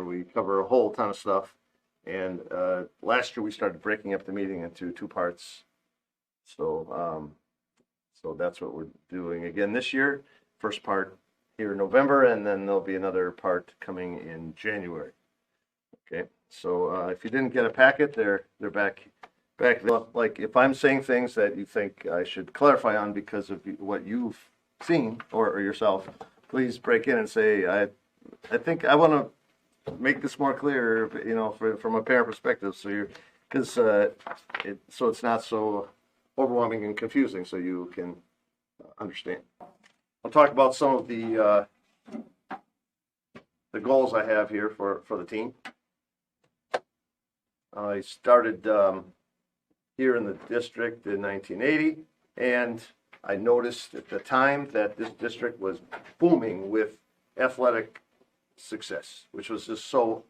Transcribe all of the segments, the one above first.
we cover a whole ton of stuff. And last year we started breaking up the meeting into two parts. So that's what we're doing again this year. First part here in November, and then there'll be another part coming in January. Okay, so if you didn't get a packet, they're back there. Like if I'm saying things that you think I should clarify on because of what you've seen or yourself, please break in and say, I think I want to make this more clear, from a parent perspective, so it's not so overwhelming and confusing, so you can understand. I'll talk about some of the goals I have here for the team. I started here in the district in 1980, and I noticed at the time that this district was booming with athletic success, which was just so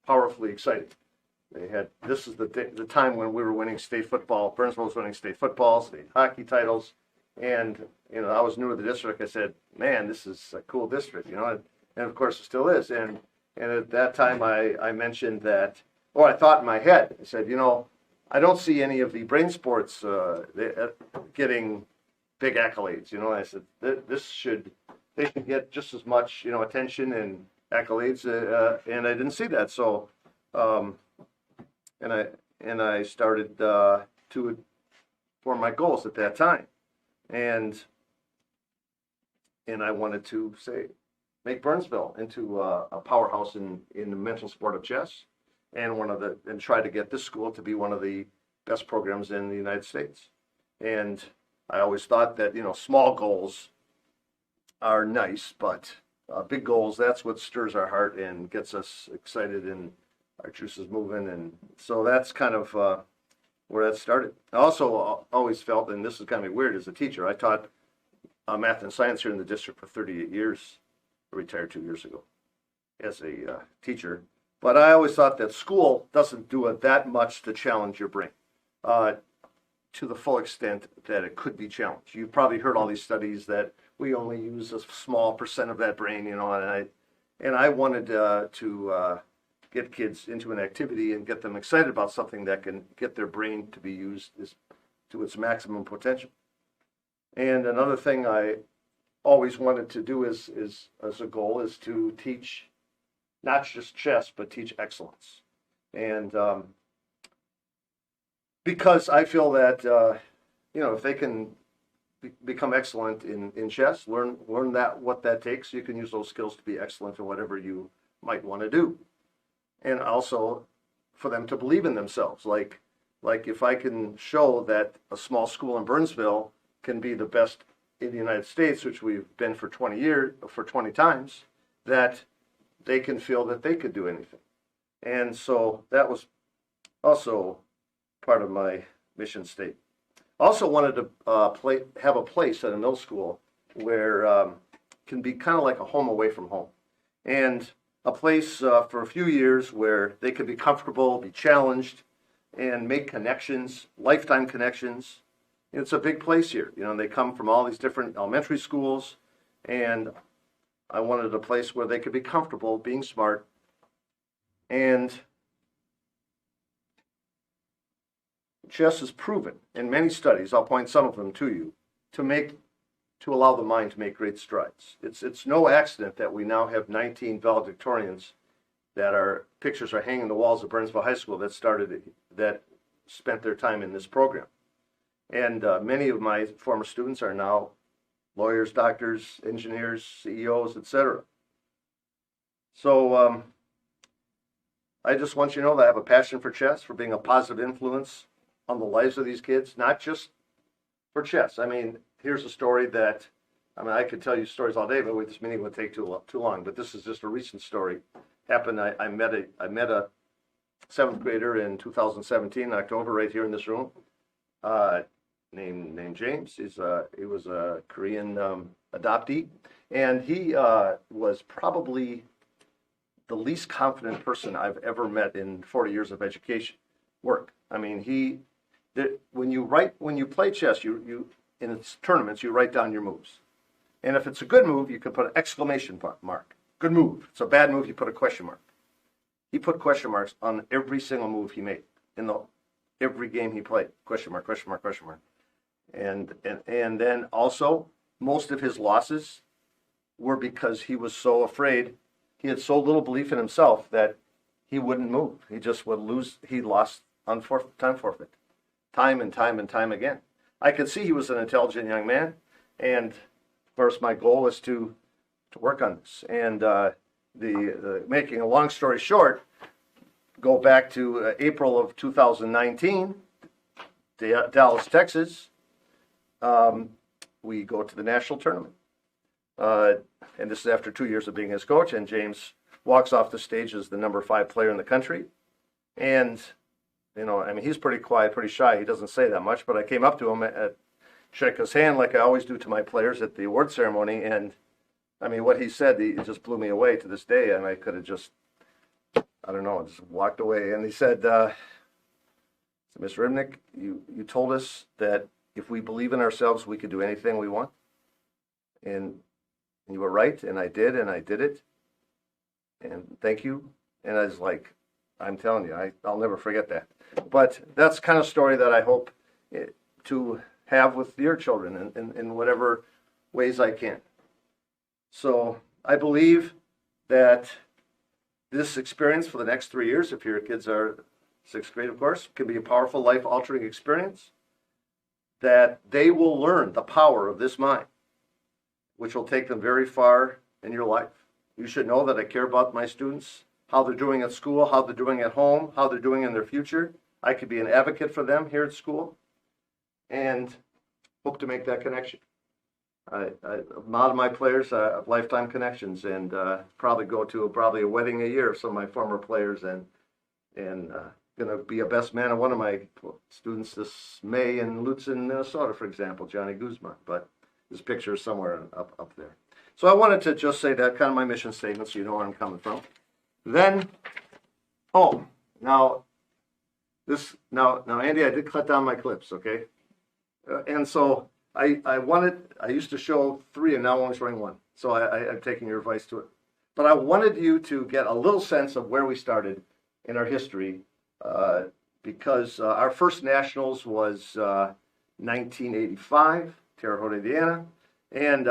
powerfully exciting. This is the time when we were winning state football. Burnsville was winning state football, state hockey titles, and I was new to the district. I said, "Man, this is a cool district," and of course it still is. And at that time, I mentioned that, or I thought in my head, I said, I don't see any of the brain sports getting big accolades. I said they should get just as much attention and accolades, and I didn't see that. So, and I started to form my goals at that time, and I wanted to make Burnsville into a powerhouse in the mental sport of chess, and try to get this school to be one of the best programs in the United States. And I always thought that small goals are nice, but big goals, that's what stirs our heart and gets us excited and our juices moving. And so that's kind of where that started. I also always felt, and this is kind of weird as a teacher, I taught math and science here in the district for 38 years. I retired 2 years ago as a teacher. But I always thought that school doesn't do it that much to challenge your brain to the full extent that it could be challenged. You've probably heard all these studies that we only use a small percent of that brain, and I wanted to get kids into an activity and get them excited about something that can get their brain to be used to its maximum potential. And another thing I always wanted to do as a goal is to teach not just chess, but teach excellence. And because I feel that, if they can become excellent in chess, learn what that takes, you can use those skills to be excellent in whatever you might want to do. And also for them to believe in themselves. Like if I can show that a small school in Burnsville can be the best in the United States, which we've been for 20 times, that they can feel that they could do anything. And so that was also part of my mission statement. Also wanted to have a place at a middle school where can be kind of like a home away from home. And a place for a few years where they could be comfortable, be challenged, and make connections, lifetime connections. It's a big place here. They come from all these different elementary schools, and I wanted a place where they could be comfortable being smart. And chess is proven in many studies, I'll point some of them to you, to allow the mind to make great strides. It's no accident that we now have 19 valedictorians that pictures are hanging on the walls of Burnsville High School that spent their time in this program. And many of my former students are now lawyers, doctors, engineers, CEOs, etc. So I just want you to know that I have a passion for chess, for being a positive influence on the lives of these kids, not just for chess. Here's a story that, I could tell you stories all day, but this meeting would take too long. But this is just a recent story. Happened. I met a seventh grader in 2017, in October, right here in this room. Named James. He was a Korean adoptee, and he was probably the least confident person I've ever met in 40 years of education work. When you play chess, you in its tournaments, you write down your moves, and if it's a good move, you can put an exclamation mark. Good move. If it's a bad move, you put a question mark. He put question marks on every single move he made in every game he played. Question mark, question mark, question mark. And then also, most of his losses were because he was so afraid. He had so little belief in himself that he wouldn't move. He just would lose. He lost on time forfeit, time and time and time again. I could see he was an intelligent young man, and of course my goal was to work on this. And making a long story short, go back to April of 2019, Dallas, Texas. We go to the national tournament. And this is after 2 years of being his coach, and James walks off the stage as the number 5 player in the country. And, he's pretty quiet, pretty shy. He doesn't say that much, but I came up to him, shook his hand like I always do to my players at the award ceremony, and, what he said, it just blew me away to this day, and I could have just, just walked away. And he said, Mr. Ribnick, you told us that if we believe in ourselves, we could do anything we want. And you were right, and I did it. And thank you. And I was like, I'm telling you, I'll never forget that. But that's the kind of story that I hope to have with your children in whatever ways I can. So I believe that this experience for the next 3 years, if your kids are 6th grade, of course, can be a powerful, life-altering experience, that they will learn the power of this mind, which will take them very far in your life. You should know that I care about my students, how they're doing at school, how they're doing at home, how they're doing in their future. I could be an advocate for them here at school, and hope to make that connection. A lot of my players have lifetime connections, and probably go to a wedding a year of some of my former players, and going to be a best man of one of my students this May in Lutzen, Minnesota, for example, Johnny Guzman. But his picture is somewhere up there. So I wanted to just say that, kind of my mission statement, so you know where I'm coming from. Then, now Andy, I did cut down my clips, okay? And so I used to show 3, and now I'm only showing 1. So I'm taking your advice to it. But I wanted you to get a little sense of where we started in our history, because our first nationals was 1985, Terre Haute, Indiana, and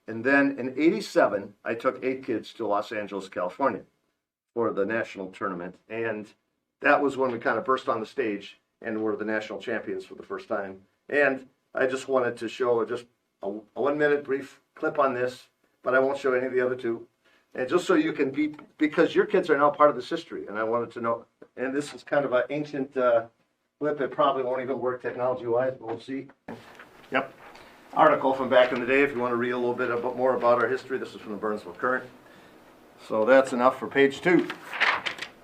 then in '87 I took 8 kids to Los Angeles, California, for the national tournament, and that was when we kind of burst on the stage and were the national champions for the first time. And I just wanted to show just a 1-minute brief clip on this, but I won't show any of the other 2. And just so you can because your kids are now part of this history, and I wanted to know, and this is kind of an ancient clip. It probably won't even work technology-wise, but we'll see. Yep. Article from back in the day, if you want to read a little bit more about our history. This is from the Burnsville Current. So that's enough for page 2.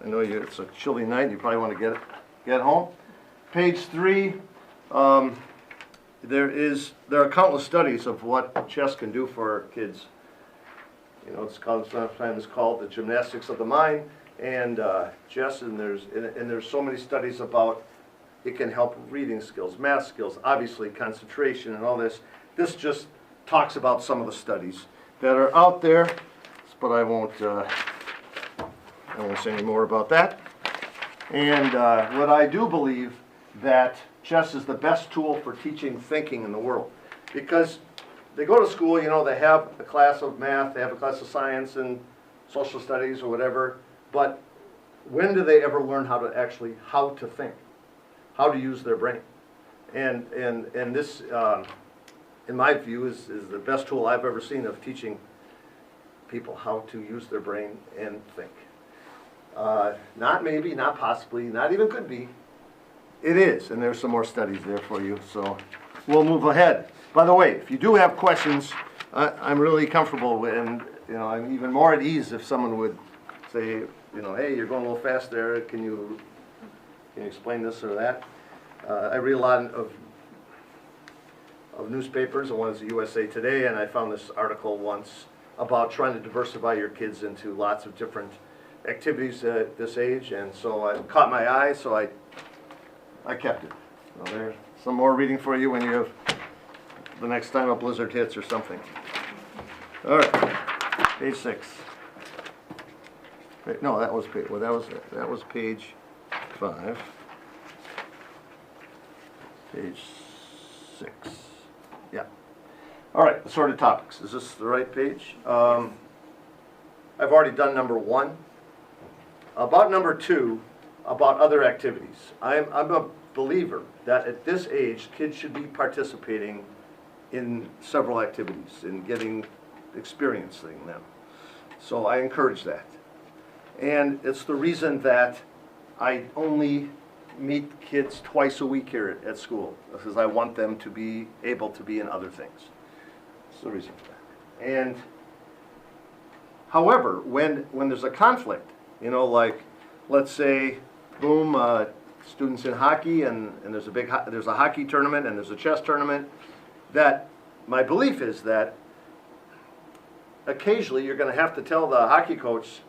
I know it's a chilly night, and you probably want to get home. Page 3, there are countless studies of what chess can do for kids. Sometimes called the gymnastics of the mind, and chess, and there's so many studies about it can help reading skills, math skills, obviously concentration, and all this. This just talks about some of the studies that are out there, but I won't say any more about that. And what I do believe that chess is the best tool for teaching thinking in the world, because they go to school, they have a class of math, they have a class of science and social studies or whatever, but when do they ever learn how to think, how to use their brain? And this, in my view, is the best tool I've ever seen of teaching people how to use their brain and think. Not maybe, not possibly, not even could be. It is, and there's some more studies there for you, so we'll move ahead. By the way, if you do have questions, I'm really comfortable with, and I'm even more at ease if someone would say, hey, you're going a little fast there. Can you explain this or that? I read a lot of newspapers, and one is the USA Today, and I found this article once about trying to diversify your kids into lots of different activities at this age, and so it caught my eye, so I kept it. Well, there's some more reading for you when you have the next time a blizzard hits or something. All right, page 6. No, that was page, well, that was page 5. Page 6. Yeah. All right, assorted topics. Is this the right page? I've already done number 1. About number 2, about other activities. I'm a believer that at this age, kids should be participating in several activities and experiencing them. So I encourage that. And it's the reason that I only meet kids twice a week here at school, because I want them to be able to be in other things. That's the reason for that. And however, when there's a conflict, you know, like let's say, boom, students in hockey, and there's a hockey tournament and there's a chess tournament, that my belief is that occasionally you're going to have to tell the hockey coach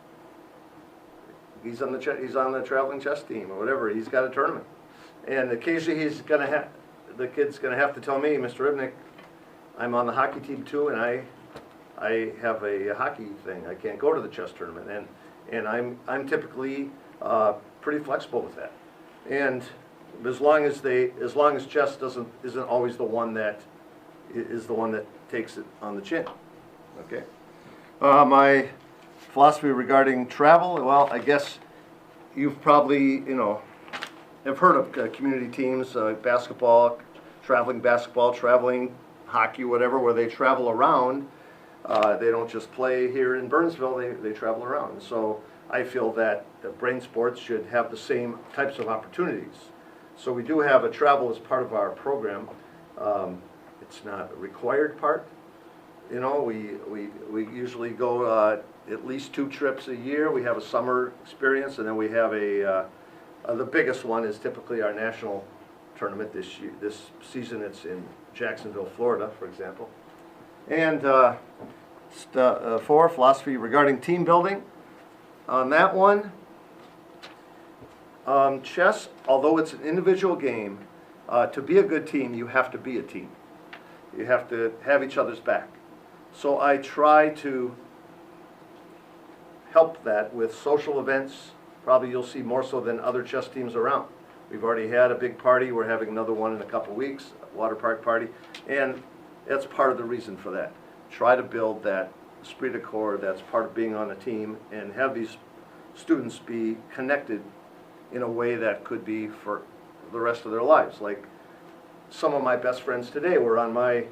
he's on the traveling chess team or whatever. He's got a tournament, and occasionally the kid's going to have to tell me, Mr. Ribnick, I'm on the hockey team too, and I have a hockey thing. I can't go to the chess tournament, and I'm typically pretty flexible with that. And as long as chess isn't always the one that takes it on the chin. Okay. My philosophy regarding travel, well, I guess you've probably, have heard of community teams, basketball, traveling hockey, whatever, where they travel around. They don't just play here in Burnsville, they travel around. So I feel that Brain Sports should have the same types of opportunities. So we do have a travel as part of our program. It's not a required part. We usually go at least 2 trips a year. We have a summer experience, and then we have the biggest one is typically our national tournament this season. It's in Jacksonville, Florida, for example. And 4, philosophy regarding team building. On that one, chess, although it's an individual game, to be a good team, you have to be a team. You have to have each other's back. So I try to help that with social events. Probably you'll see more so than other chess teams around. We've already had a big party. We're having another one in a couple weeks, a water park party. And that's part of the reason for that. Try to build that esprit de corps that's part of being on a team, and have these students be connected in a way that could be for the rest of their lives. Like some of my best friends today were on my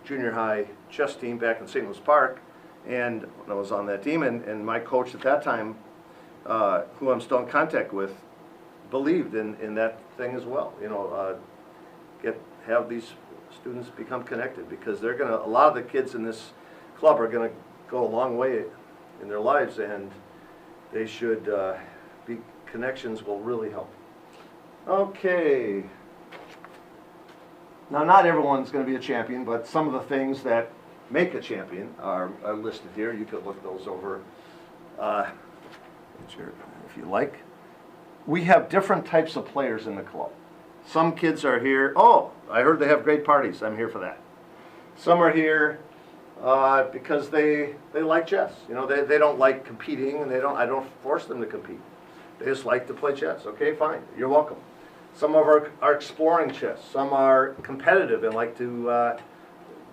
junior high chess team back in St. Louis Park, and I was on that team, and my coach at that time, who I'm still in contact with, believed in that thing as well. Have these students become connected, because a lot of the kids in this club are gonna go a long way in their lives, and they should connections will really help. Okay. Now, not everyone's going to be a champion, but some of the things that make a champion are listed here. You could look those over if you like. We have different types of players in the club. Some kids are here, oh, I heard they have great parties. I'm here for that. Some are here because they like chess. They don't like competing, and I don't force them to compete. They just like to play chess. Okay, fine. You're welcome. Some of are exploring chess. Some are competitive and like to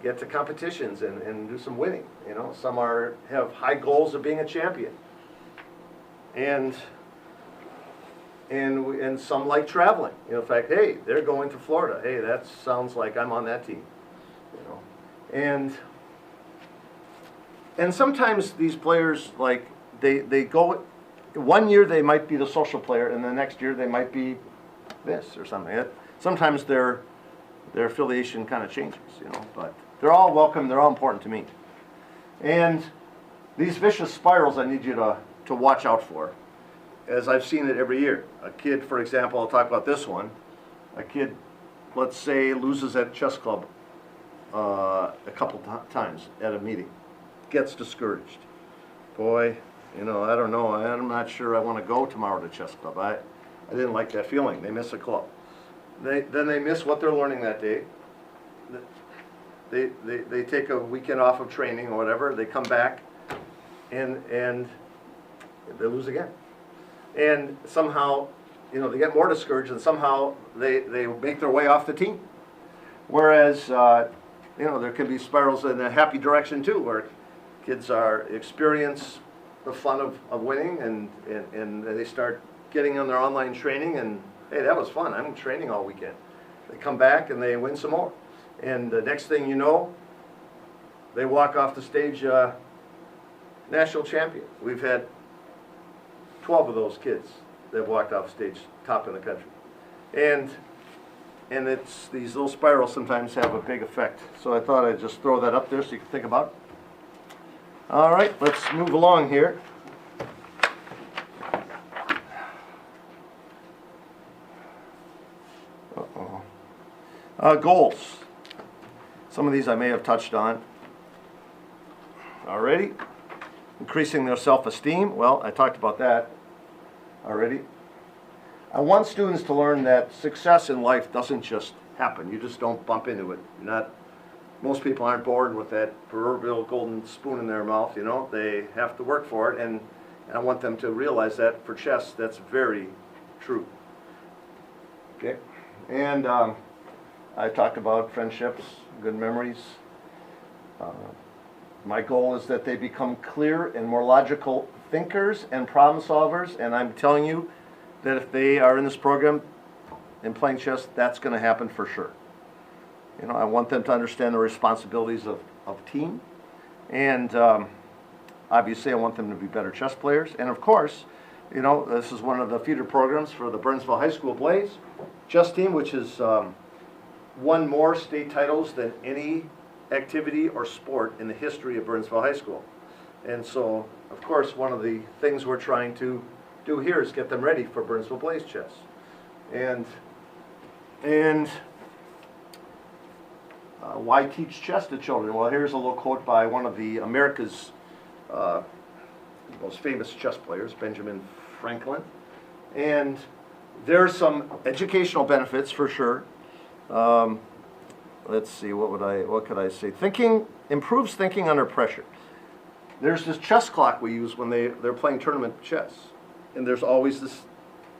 get to competitions and do some winning. Some have high goals of being a champion. And some like traveling. In fact, hey, they're going to Florida. Hey, that sounds like I'm on that team. And sometimes these players, like they go. One year they might be the social player, and the next year they might be this or something. Sometimes their affiliation kind of changes, but they're all welcome. They're all important to me. And these vicious spirals, I need you to watch out for, as I've seen it every year. A kid, for example, I'll talk about this one. A kid, let's say, loses at chess club a couple times at a meeting, gets discouraged. Boy, I don't know. I'm not sure I want to go tomorrow to chess club. I didn't like that feeling. They miss a club. Then they miss what they're learning that day. They take a weekend off of training or whatever. They come back, and they lose again. And somehow, you know, they get more discouraged, and somehow they make their way off the team. Whereas, you know, there can be spirals in a happy direction too, where kids experience the fun of winning, and they start getting on their online training, and hey, that was fun. I'm training all weekend. They come back and they win some more. And the next thing you know, they walk off the stage national champion. We've had 12 of those kids that have walked off stage top in the country. And it's these little spirals sometimes have a big effect. So I thought I'd just throw that up there so you can think about it. All right, let's move along here. Goals. Some of these I may have touched on already. Increasing their self-esteem. Well, I talked about that already. I want students to learn that success in life doesn't just happen. You just don't bump into it. Most people aren't born with that proverbial golden spoon in their mouth, you know. They have to work for it, and I want them to realize that for chess, that's very true. Okay? And I talked about friendships, good memories. My goal is that they become clear and more logical thinkers and problem solvers, and I'm telling you that if they are in this program and playing chess, that's going to happen for sure. You know, I want them to understand the responsibilities of team, and obviously I want them to be better chess players. And of course, you know, this is one of the feeder programs for the Burnsville High School Blaze chess team, which has won more state titles than any activity or sport in the history of Burnsville High School. And so, of course, one of the things we're trying to do here is get them ready for Burnsville Blaze chess. And why teach chess to children? Well, here's a little quote by one of the America's most famous chess players, Benjamin Franklin. And there are some educational benefits for sure. Let's see, what could I say? Improves thinking under pressure. There's this chess clock we use when they're playing tournament chess, and there's always this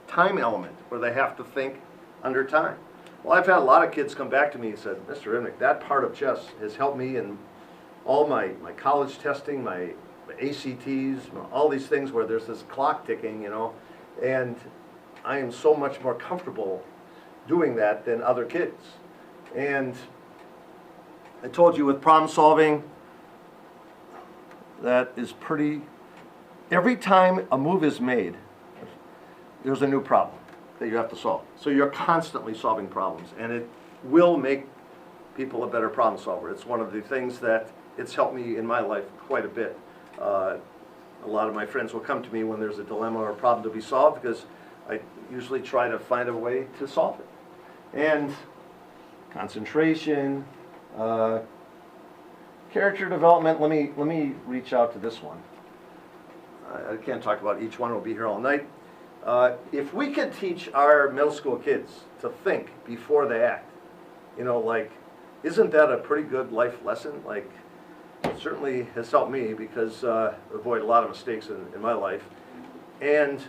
time element where they have to think under time. Well, I've had a lot of kids come back to me and said, Mr. Ribnick, that part of chess has helped me in all my college testing, my ACTs, all these things where there's this clock ticking, you know, and I am so much more comfortable doing that than other kids. And I told you with problem solving, that is pretty, every time a move is made, there's a new problem that you have to solve. So you're constantly solving problems, and it will make people a better problem solver. It's one of the things that it's helped me in my life quite a bit. A lot of my friends will come to me when there's a dilemma or a problem to be solved, because I usually try to find a way to solve it. And concentration, character development. Let me reach out to this one. I can't talk about each one. We'll be here all night. If we could teach our middle school kids to think before they act, you know, like, isn't that a pretty good life lesson? Like, it certainly has helped me, because avoid a lot of mistakes in my life. And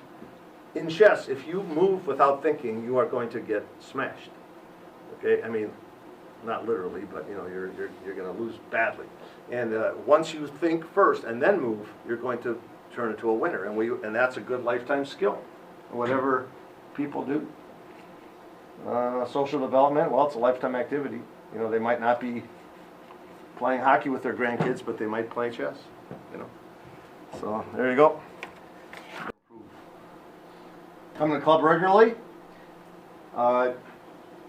in chess, if you move without thinking, you are going to get smashed. Okay, I mean, not literally, but you know, you're going to lose badly. And once you think first and then move, you're going to turn into a winner. And that's a good lifetime skill, whatever people do. Social development, well, it's a lifetime activity. You know, they might not be playing hockey with their grandkids, but they might play chess. You know, so there you go. Come to the club regularly.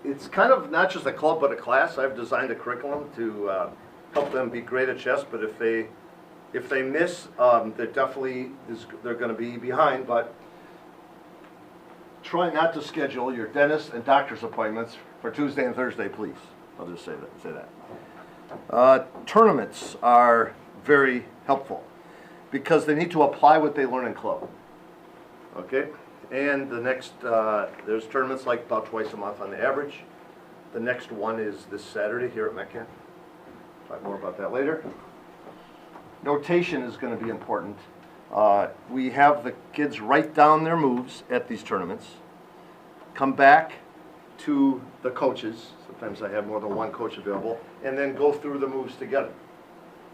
It's kind of not just a club, but a class. I've designed a curriculum to help them be great at chess. But if they miss, they're going to be behind. But try not to schedule your dentist and doctor's appointments for Tuesday and Thursday, please. I'll just say that. Tournaments are very helpful because they need to apply what they learn in club. Okay. And the next, there's tournaments like about twice a month on the average. The next one is this Saturday here at Metcalf. Talk more about that later. Notation is going to be important. We have the kids write down their moves at these tournaments, come back to the coaches, sometimes I have more than one coach available, and then go through the moves together.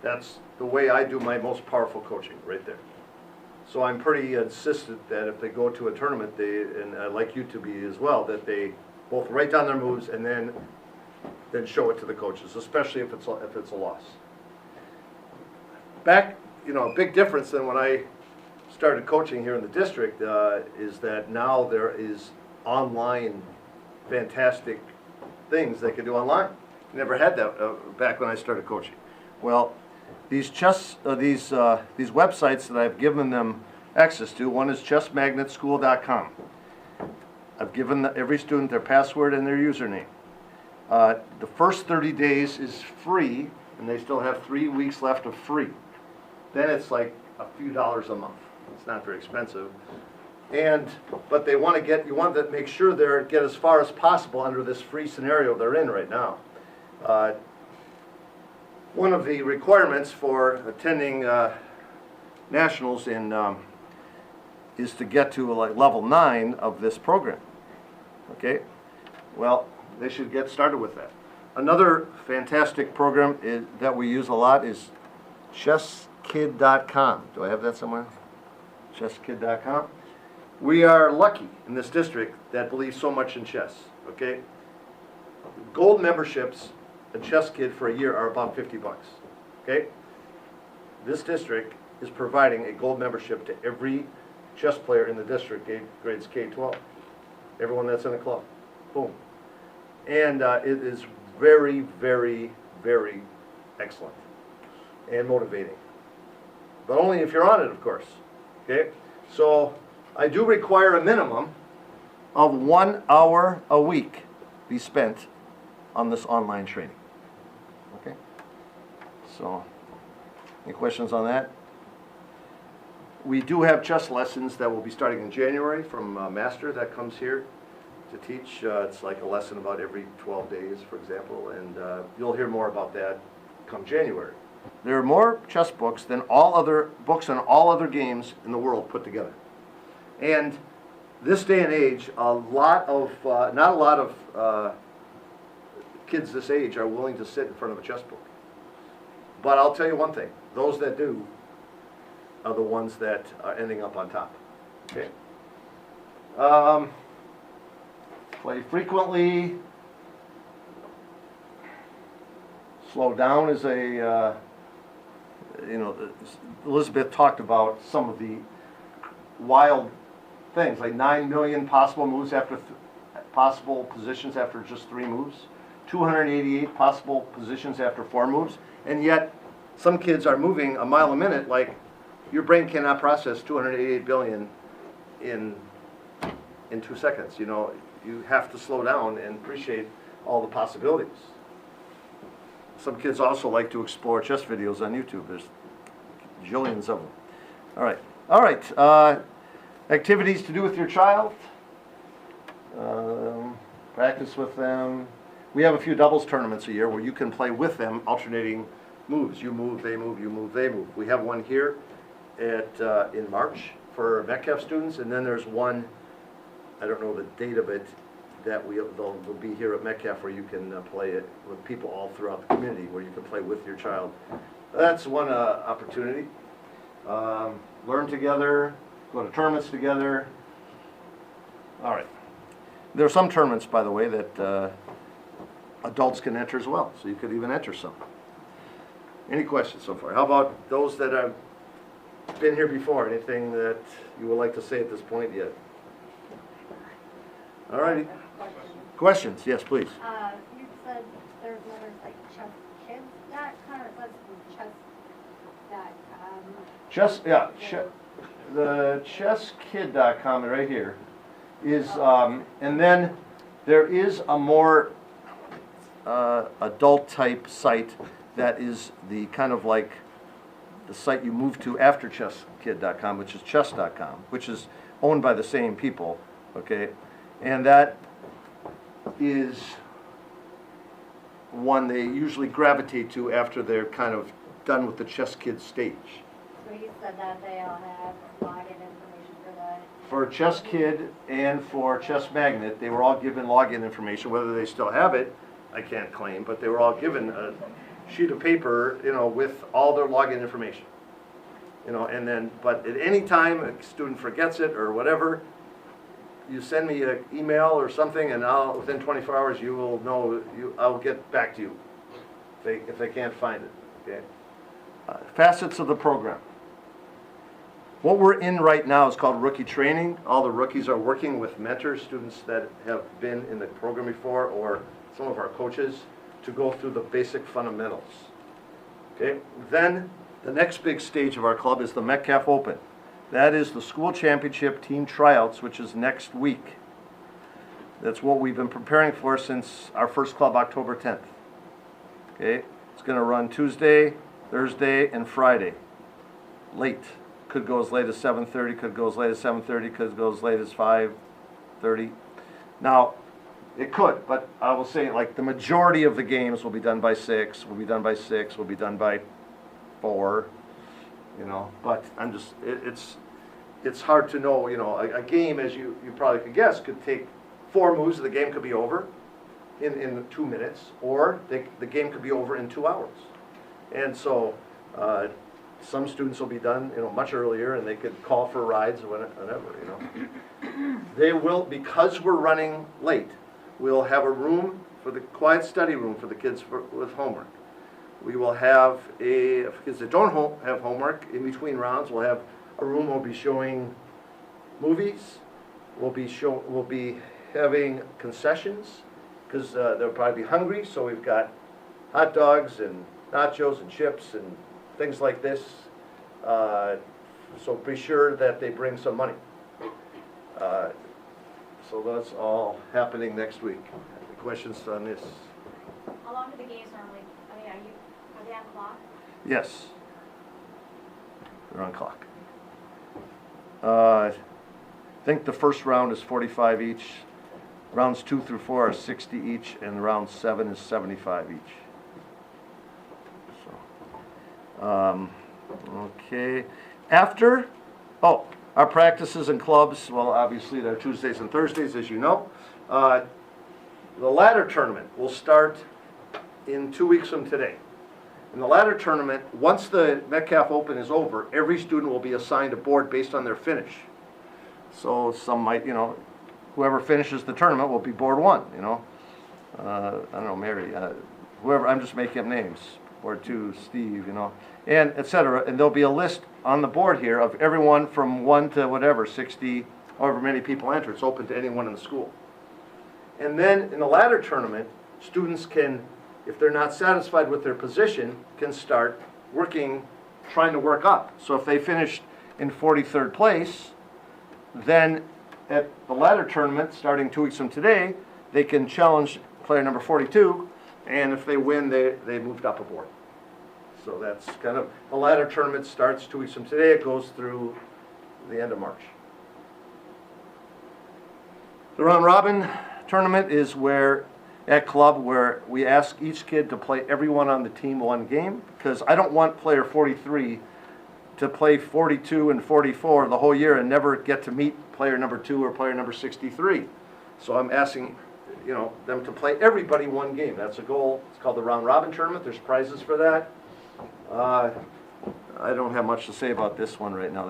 That's the way I do my most powerful coaching, right there. So I'm pretty insistent that if they go to a tournament, and I'd like you to be as well, that they both write down their moves and then show it to the coaches, especially if it's a loss. A big difference than when I started coaching here in the district is that now there is online fantastic things they can do online. Never had that back when I started coaching. Well, these websites that I've given them access to, one is chessmagnetschool.com. I've given every student their password and their username. The first 30 days is free, and they still have 3 weeks left of free. Then it's like a few dollars a month. It's not very expensive. But you want to make sure they get as far as possible under this free scenario they're in right now. One of the requirements for attending nationals is to get to like level 9 of this program. Okay, well, they should get started with that. Another fantastic program that we use a lot is chesskid.com. Do I have that somewhere? Chesskid.com. We are lucky in this district that believes so much in chess. Okay, gold memberships at Chess Kid for a year are about $50. Okay, this district is providing a gold membership to every chess player in the district, grades K-12. Everyone that's in the club, boom. And it is very, very, very excellent and motivating. But only if you're on it, of course. Okay, so I do require a minimum of 1 hour a week be spent on this online training. Okay, so any questions on that? We do have chess lessons that will be starting in January from Master that comes here to teach. It's like a lesson about every 12 days, for example, and you'll hear more about that come January. There are more chess books than all other books on all other games in the world put together. And this day and age, not a lot of kids this age are willing to sit in front of a chess book. But I'll tell you one thing, those that do are the ones that are ending up on top. Okay. Play frequently. Slow down is Elizabeth talked about some of the wild things, like 9 million possible moves possible positions after just 3 moves, 288 possible positions after 4 moves, and yet some kids are moving a mile a minute. Like, your brain cannot process 288 billion in 2 seconds. You have to slow down and appreciate all the possibilities. Some kids also like to explore chess videos on YouTube. There's jillions of them. All right. Activities to do with your child. Practice with them. We have a few doubles tournaments a year where you can play with them, alternating moves. You move, they move, you move, they move. We have one here in March for Metcalf students, and then there's one, I don't know the date of it, that they'll be here at Metcalf where you can play it with people all throughout the community, where you can play with your child. That's one opportunity. Learn together, go to tournaments together. All right. There are some tournaments, by the way, that adults can enter as well, so you could even enter some. Any questions so far? How about those that have been here before? Anything that you would like to say at this point yet? All righty. Questions? Yes, please. You said there's another like chesskids.com, or it says chess.com. The chesskid.com right here is, and then there is a more adult type site that is the kind of like the site you move to after chesskid.com, which is chess.com, which is owned by the same people, okay? And that is one they usually gravitate to after they're kind of done with the Chess Kids stage. So he said that they all have login information for that. For Chess Kid and for Chess Magnet, they were all given login information. Whether they still have it, I can't claim, but they were all given a sheet of paper, you know, with all their login information. You know, and then, but at any time a student forgets it or whatever, you send me an email or something, and within 24 hours, you will know. I'll get back to you if they can't find it. Okay. Facets of the program. What we're in right now is called rookie training. All the rookies are working with mentors, students that have been in the program before, or some of our coaches, to go through the basic fundamentals. Okay. Then the next big stage of our club is the Metcalf Open. That is the school championship team tryouts, which is next week. That's what we've been preparing for since our first club, October 10th. Okay, it's going to run Tuesday, Thursday, and Friday. Late. Could go as late as 7:30, could go as late as 7:30, could go as late as 5:30. Now, it could, but I will say, like, the majority of the games will be done by 6, will be done by 6, will be done by 4. You know, but I'm just, it's hard to know, you know, a game, as you probably could guess, could take 4 moves, the game could be over in 2 minutes, or the game could be over in 2 hours. And so, some students will be done, you know, much earlier, and they could call for rides or whenever, you know. They will, because we're running late, we'll have a room for the quiet study room for the kids with homework. We will have if kids that don't have homework, in between rounds, we'll have a room we'll be showing movies. We'll be having concessions, because they'll probably be hungry, so we've got hot dogs and nachos and chips and things like this. So be sure that they bring some money. So that's all happening next week. Any questions on this? How long do the games normally, I mean, are they on clock? Yes. They're on clock. I think the first round is 45 each. Rounds 2 through 4 are 60 each, and round 7 is 75 each. So, okay. After, our practices and clubs, well, obviously they're Tuesdays and Thursdays, as you know. The ladder tournament will start in 2 weeks from today. In the ladder tournament, once the Metcalf Open is over, every student will be assigned a board based on their finish. So some might, you know, whoever finishes the tournament will be board 1, you know. I don't know, Mary, whoever, I'm just making up names. Board 2, Steve, you know, and etc. And there'll be a list on the board here of everyone from 1 to whatever, 60, however many people enter. It's open to anyone in the school. And then in the ladder tournament, students can, if they're not satisfied with their position, can start working, trying to work up. So if they finished in 43rd place, then at the ladder tournament, starting 2 weeks from today, they can challenge player number 42, and if they win, they moved up a board. So that's kind of, the ladder tournament starts 2 weeks from today. It goes through the end of March. The round robin tournament is where, at club, where we ask each kid to play everyone on the team 1 game, because I don't want player 43 to play 42 and 44 the whole year and never get to meet player number 2 or player number 63. So I'm asking, you know, them to play everybody 1 game. That's a goal. It's called the round robin tournament. There's prizes for that. I don't have much to say about this one right now.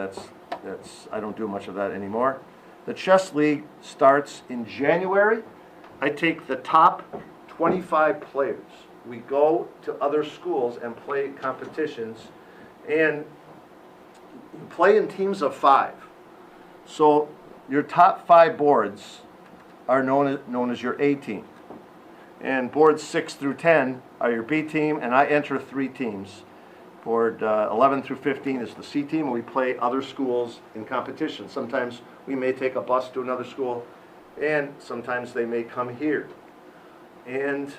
I don't do much of that anymore. The chess league starts in January. I take the top 25 players. We go to other schools and play competitions, and you play in teams of 5. So your top 5 boards are known as your A team. And boards 6 through 10 are your B team, and I enter 3 teams. Board 11 through 15 is the C team, and we play other schools in competition. Sometimes we may take a bus to another school, and sometimes they may come here. And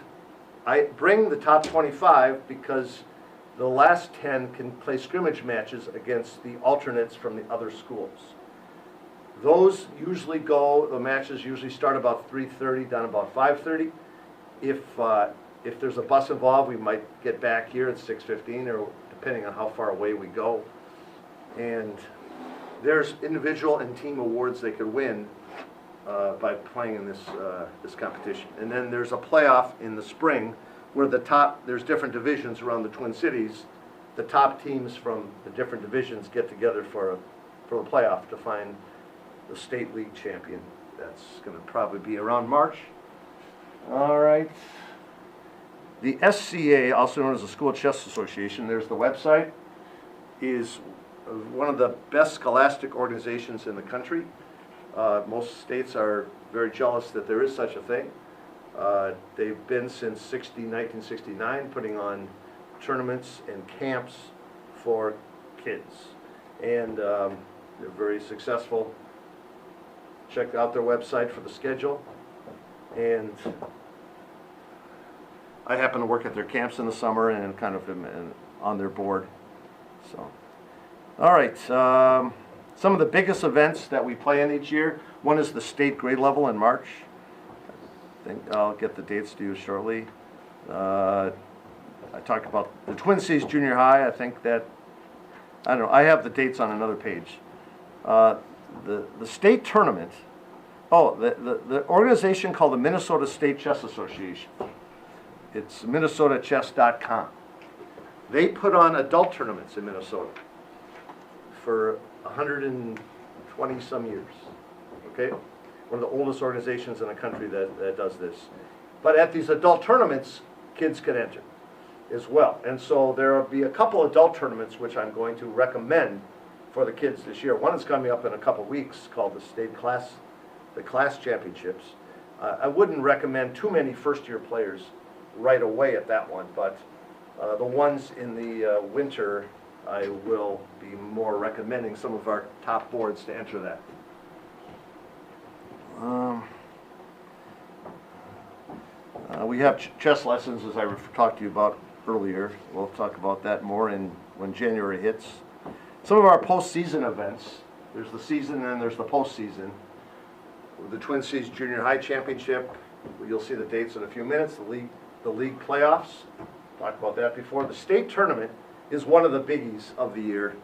I bring the top 25 because the last 10 can play scrimmage matches against the alternates from the other schools. Those usually the matches usually start about 3:30, down about 5:30. If there's a bus involved, we might get back here at 6:15, or depending on how far away we go. And there's individual and team awards they could win by playing in this competition. And then there's a playoff in the spring where there's different divisions around the Twin Cities. The top teams from the different divisions get together for a playoff to find the state league champion. That's going to probably be around March. All right. The SCA, also known as the School Chess Association, there's the website, is one of the best scholastic organizations in the country. Most states are very jealous that there is such a thing. They've been since 1969 putting on tournaments and camps for kids. And they're very successful. Check out their website for the schedule. And I happen to work at their camps in the summer and kind of am on their board. So, all right. Some of the biggest events that we play in each year. One is the state grade level in March. I think I'll get the dates to you shortly. I talked about the Twin Cities Junior High. I think that, I don't know, I have the dates on another page. The state tournament, the organization called the Minnesota State Chess Association. It's minnesotachess.com. They put on adult tournaments in Minnesota for 120 some years, okay? One of the oldest organizations in the country that does this. But at these adult tournaments, kids can enter as well. And so there will be a couple adult tournaments which I'm going to recommend for the kids this year. One is coming up in a couple weeks called the class championships. I wouldn't recommend too many first-year players right away at that one, but the ones in the winter, I will be more recommending some of our top boards to enter that. We have chess lessons, as I talked to you about earlier. We'll talk about that more when January hits. Some of our postseason events, there's the season and then there's the postseason. The Twin Cities Junior High Championship, you'll see the dates in a few minutes. The league playoffs, talked about that before. The state tournament is one of the biggies of the year.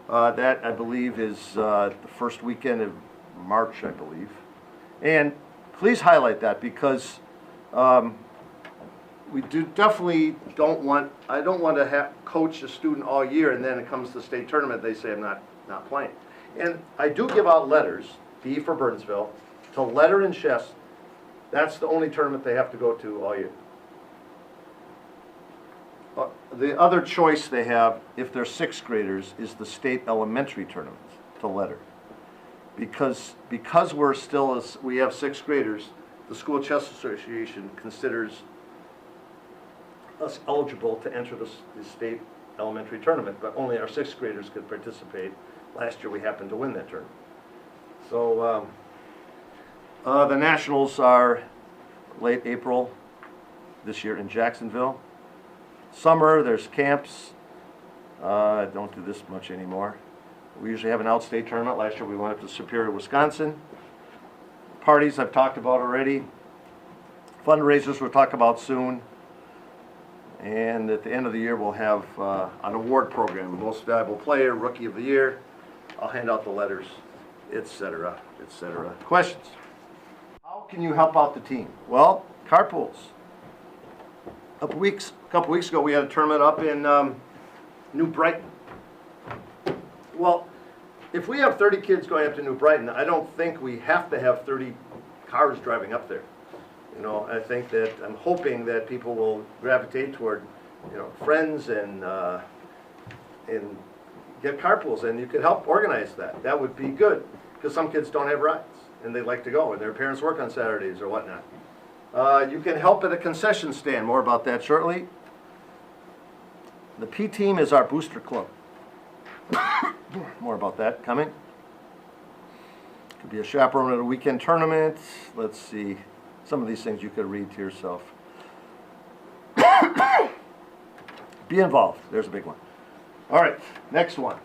That, I believe, is the first weekend of March, I believe. And please highlight that because we definitely don't want, I don't want to coach a student all year and then it comes to the state tournament, they say I'm not playing. And I do give out letters, B for Burnsville, to letter and chess. That's the only tournament they have to go to all year. The other choice they have, if they're sixth graders, is the state elementary tournament to letter. Because we have sixth graders, the School Chess Association considers us eligible to enter the state elementary tournament, but only our sixth graders could participate. Last year we happened to win that tournament. So the nationals are late April this year in Jacksonville. Summer, there's camps. I don't do this much anymore. We usually have an outstate tournament. Last year we went up to Superior, Wisconsin. Parties I've talked about already. Fundraisers we'll talk about soon. And at the end of the year we'll have an award program. Most Valuable Player, Rookie of the Year. I'll hand out the letters, etc., etc. Questions? How can you help out the team? Well, carpools. A couple weeks ago we had a tournament up in New Brighton. Well, if we have 30 kids going up to New Brighton, I don't think we have to have 30 cars driving up there. You know, I think that, I'm hoping that people will gravitate toward, you know, friends and get carpools, and you could help organize that. That would be good, because some kids don't have rides, and they'd like to go, and their parents work on Saturdays or whatnot. You can help at a concession stand. More about that shortly. The P team is our booster club. More about that coming. Could be a chaperone at a weekend tournament. Let's see. Some of these things you could read to yourself. Be involved. There's a big one. All right, next one.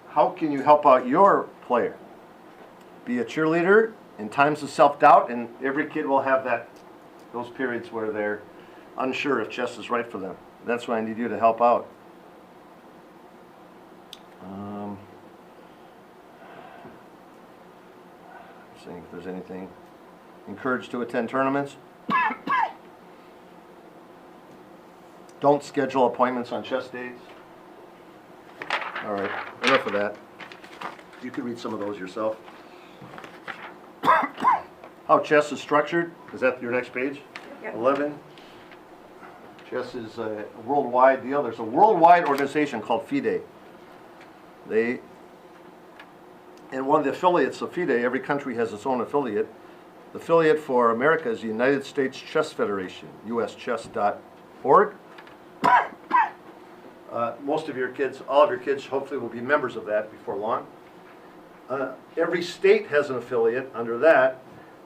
How can you help out your player? Be a cheerleader in times of self-doubt, and every kid will have those periods where they're unsure if chess is right for them. That's why I need you to help out. Seeing if there's anything. Encouraged to attend tournaments. Don't schedule appointments on chess days. All right, enough of that. You can read some of those yourself. How chess is structured, is that your next page? Yep. 11. Chess is a worldwide deal. There's a worldwide organization called FIDE. And one of the affiliates of FIDE, every country has its own affiliate. The affiliate for America is the United States Chess Federation, uschess.org. Most of your kids, all of your kids, hopefully will be members of that before long. Every state has an affiliate under that.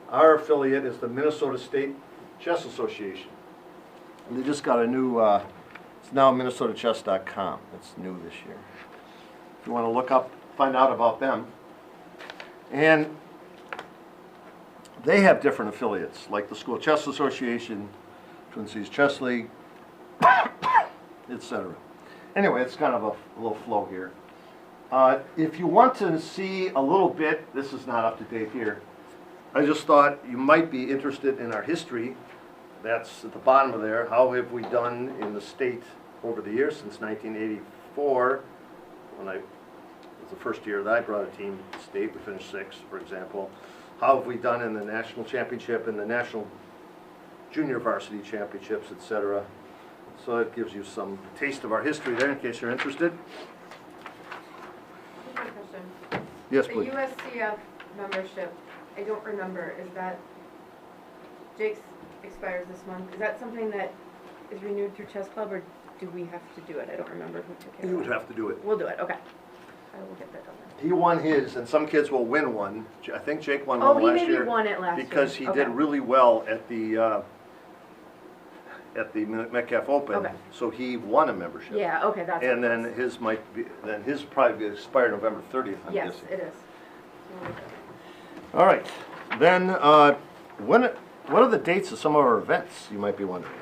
Our affiliate is the Minnesota State Chess Association. And they just got a new, it's now minnesotachess.com. It's new this year. If you want to look up, find out about them. And they have different affiliates, like the School Chess Association, Twin Cities Chess League, etc. Anyway, it's kind of a little flow here. If you want to see a little bit, this is not up to date here, I just thought you might be interested in our history. That's at the bottom of there. How have we done in the state over the years since 1984, when it was the first year that I brought a team to state. We finished 6th, for example. How have we done in the national championship and the national junior varsity championships, etc. So it gives you some taste of our history there in case you're interested. Question. Yes, The please. USCF membership, I don't remember, is that, Jake's expires this month, is that something that is renewed through Chess Club, or do we have to do it? I don't remember who took care of it. You would have to do it. We'll do it, okay. I will get that done then. He won his, and some kids will win one. I think Jake won Oh, one he last year. maybe won it last year. Because he Okay. did really well at the Metcalf Open. Okay. So he won a membership. Yeah, okay, that's. And what it then was. his might be, then his probably expire November 30th, I'm Yes, guessing. it is. All right, then, what are the dates of some of our events, you might be wondering?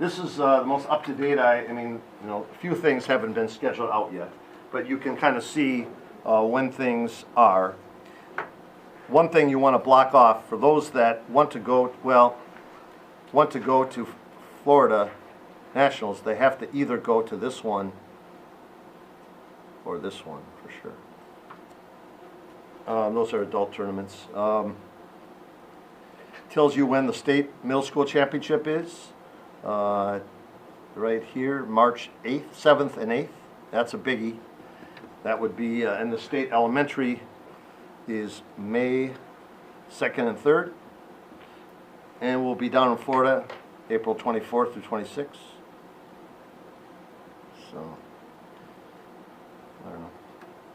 This is the most up-to-date, I mean, you know, a few things haven't been scheduled out yet, but you can kind of see when things are. One thing you want to block off for those that want to go, to Florida Nationals, they have to either go to this one or this one, for sure. Those are adult tournaments. Tells you when the state middle school championship is. Right here, March 8th, 7th, and 8th. That's a biggie. That would be, and the state elementary is May 2nd and 3rd. And we'll be down in Florida, April 24th through 26th. So, I don't know.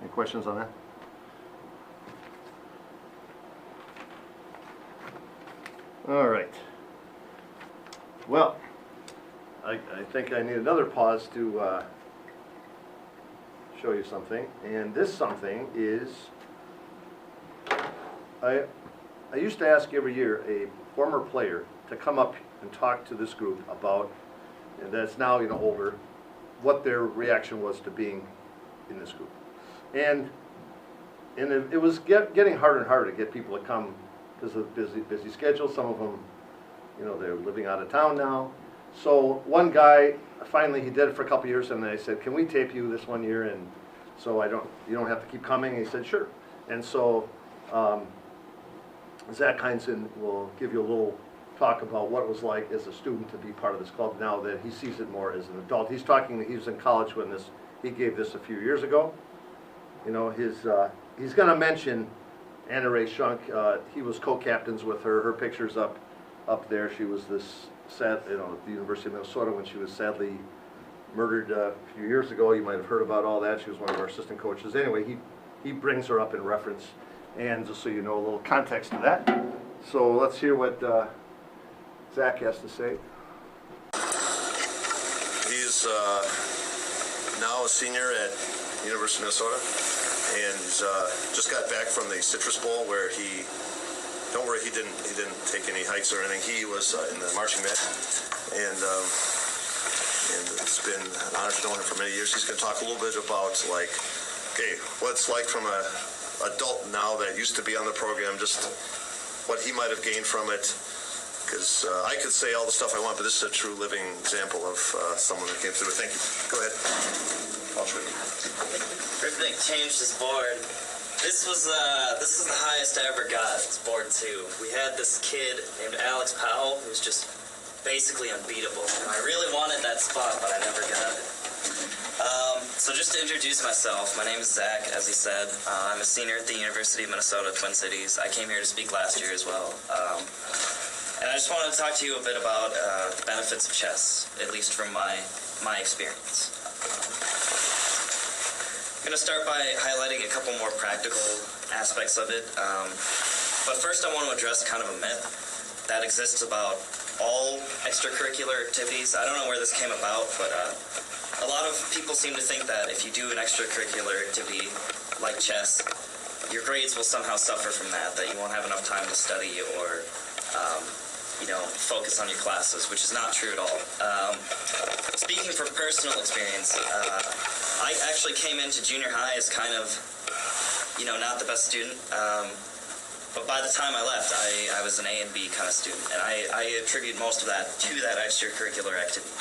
Any questions on that? All right. Well, I think I need another pause to show you something. And this something is, I used to ask every year a former player to come up and talk to this group about, and that's now, you know, older, what their reaction was to being in this group. And it was getting harder and harder to get people to come because of busy schedule. Some of them, you know, they're living out of town now. So one guy, finally he did it for a couple years, and I said, can we tape you this one year? And so you don't have to keep coming. And he said, sure. And so Zach Heinzen will give you a little talk about what it was like as a student to be part of this club now that he sees it more as an adult. He was in college when he gave this a few years ago. You know, he's going to mention Anna Ray Shunk. He was co-captains with her. Her picture's up there. She was this sad, you know, at the University of Minnesota when she was sadly murdered a few years ago. You might have heard about all that. She was one of our assistant coaches. Anyway, he brings her up in reference, and just so you know a little context to that. So let's hear what Zach has to say. He's now a senior at University of Minnesota, and just got back from the Citrus Bowl where he. Don't worry, he didn't take any hikes or anything. He was in the marching band, and it's been an honor to know him for many years. He's going to talk a little bit about like okay, what it's like from a adult now that used to be on the program, just what he might have gained from it. Because I could say all the stuff I want, but this is a true living example of someone that came through it. Thank you. Go ahead. I'll show you. Ripnick changed his board. This was the highest I ever got. It's board 2. We had this kid named Alex Powell who was just basically unbeatable. And I really wanted that spot, but I never got it. So just to introduce myself, my name is Zach, as he said. I'm a senior at the University of Minnesota, Twin Cities. I came here to speak last year as well. And I just wanted to talk to you a bit about the benefits of chess, at least from my experience. I'm going to start by highlighting a couple more practical aspects of it. But first I want to address kind of a myth that exists about all extracurricular activities. I don't know where this came about, but a lot of people seem to think that if you do an extracurricular activity like chess, your grades will somehow suffer from that you won't have enough time to study or focus on your classes, which is not true at all. Speaking from personal experience, I actually came into junior high as kind of, not the best student. But by the time I left, I was an A and B kind of student, and I attribute most of that to that extracurricular activity.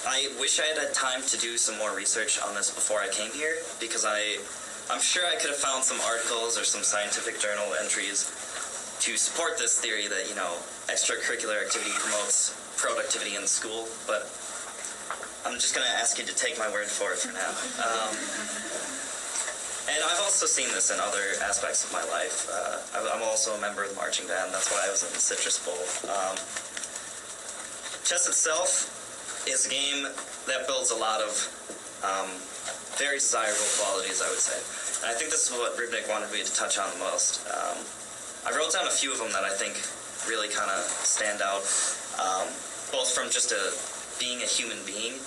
I wish I had had time to do some more research on this before I came here, because I'm sure I could have found some articles or some scientific journal entries to support this theory that, extracurricular activity promotes productivity in school, but I'm just going to ask you to take my word for it for now. And I've also seen this in other aspects of my life. I'm also a member of the marching band. That's why I was in the Citrus Bowl. Chess itself is a game that builds a lot of very desirable qualities, I would say. And I think this is what Ripnick wanted me to touch on the most. I wrote down a few of them that I think really kind of stand out, both from just being a human being,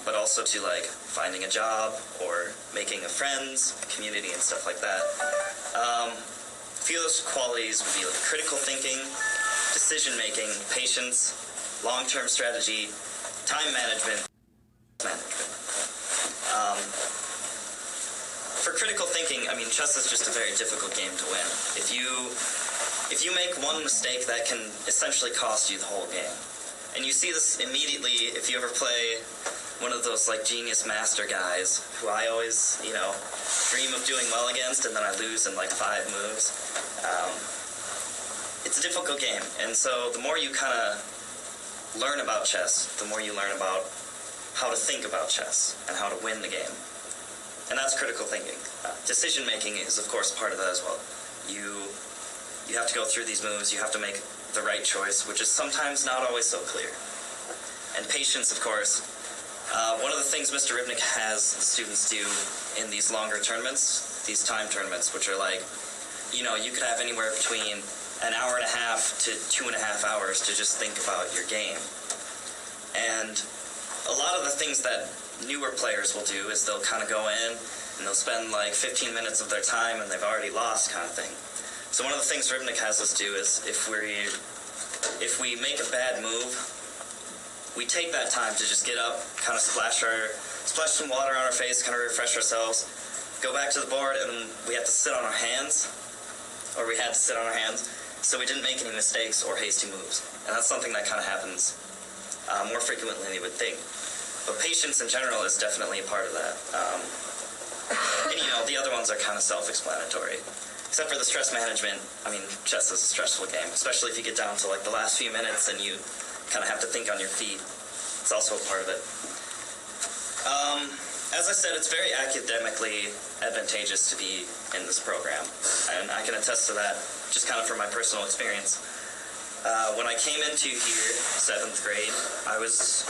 but also to like finding a job or making friends, community, and stuff like that. A few of those qualities would be like critical thinking, decision making, patience, long-term strategy, time management. For critical thinking, I mean, chess is just a very difficult game to win. If you make one mistake, that can essentially cost you the whole game. And you see this immediately if you ever play one of those like genius master guys who I always, dream of doing well against, and then I lose in like 5 moves. It's a difficult game, and so the more you kind of learn about chess, the more you learn about how to think about chess and how to win the game. And that's critical thinking. Decision making is, of course, part of that as well. You have to go through these moves, you have to make the right choice, which is sometimes not always so clear. And patience, of course. One of the things Mr. Ripnick has the students do in these longer tournaments, these time tournaments, which are like, you could have anywhere between an hour and a half to 2.5 hours to just think about your game. And a lot of the things that newer players will do is they'll kind of go in and they'll spend like 15 minutes of their time and they've already lost kind of thing. So one of the things Ripnick has us do is if we make a bad move, we take that time to just get up, kind of splash some water on our face, kind of refresh ourselves, go back to the board, and we have to sit on our hands, or we had to sit on our hands, so we didn't make any mistakes or hasty moves. And that's something that kind of happens more frequently than you would think. But patience in general is definitely a part of that. And the other ones are kind of self-explanatory. Except for the stress management, I mean, chess is a stressful game, especially if you get down to like the last few minutes and you kind of have to think on your feet. It's also a part of it. As I said, it's very academically advantageous to be in this program, and I can attest to that just kind of from my personal experience. When I came into here, 7th grade, I was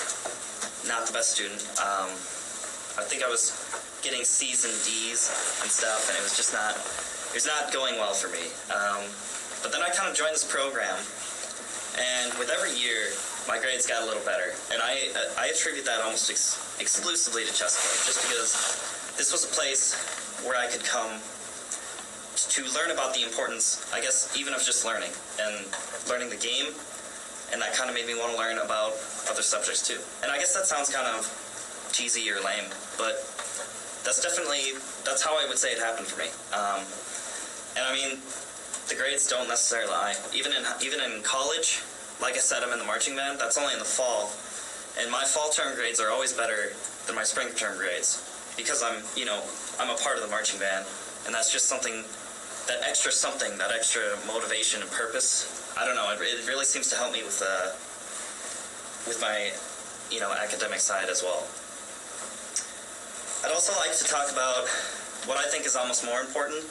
not the best student. I think I was getting C's and D's and stuff, and it was not going well for me. But then I kind of joined this program, and with every year, my grades got a little better. And I attribute that almost exclusively to Chess Club, just because this was a place where I could come to learn about the importance, I guess, even of just learning, and learning the game, and that kind of made me want to learn about other subjects too. And I guess that sounds kind of cheesy or lame, but that's how I would say it happened for me. And I mean, the grades don't necessarily lie. Even in college, like I said, I'm in the marching band. That's only in the fall, and my fall term grades are always better than my spring term grades because I'm a part of the marching band, and that's just something, that extra motivation and purpose. I don't know. It really seems to help me with my academic side as well. I'd also like to talk about what I think is almost more important,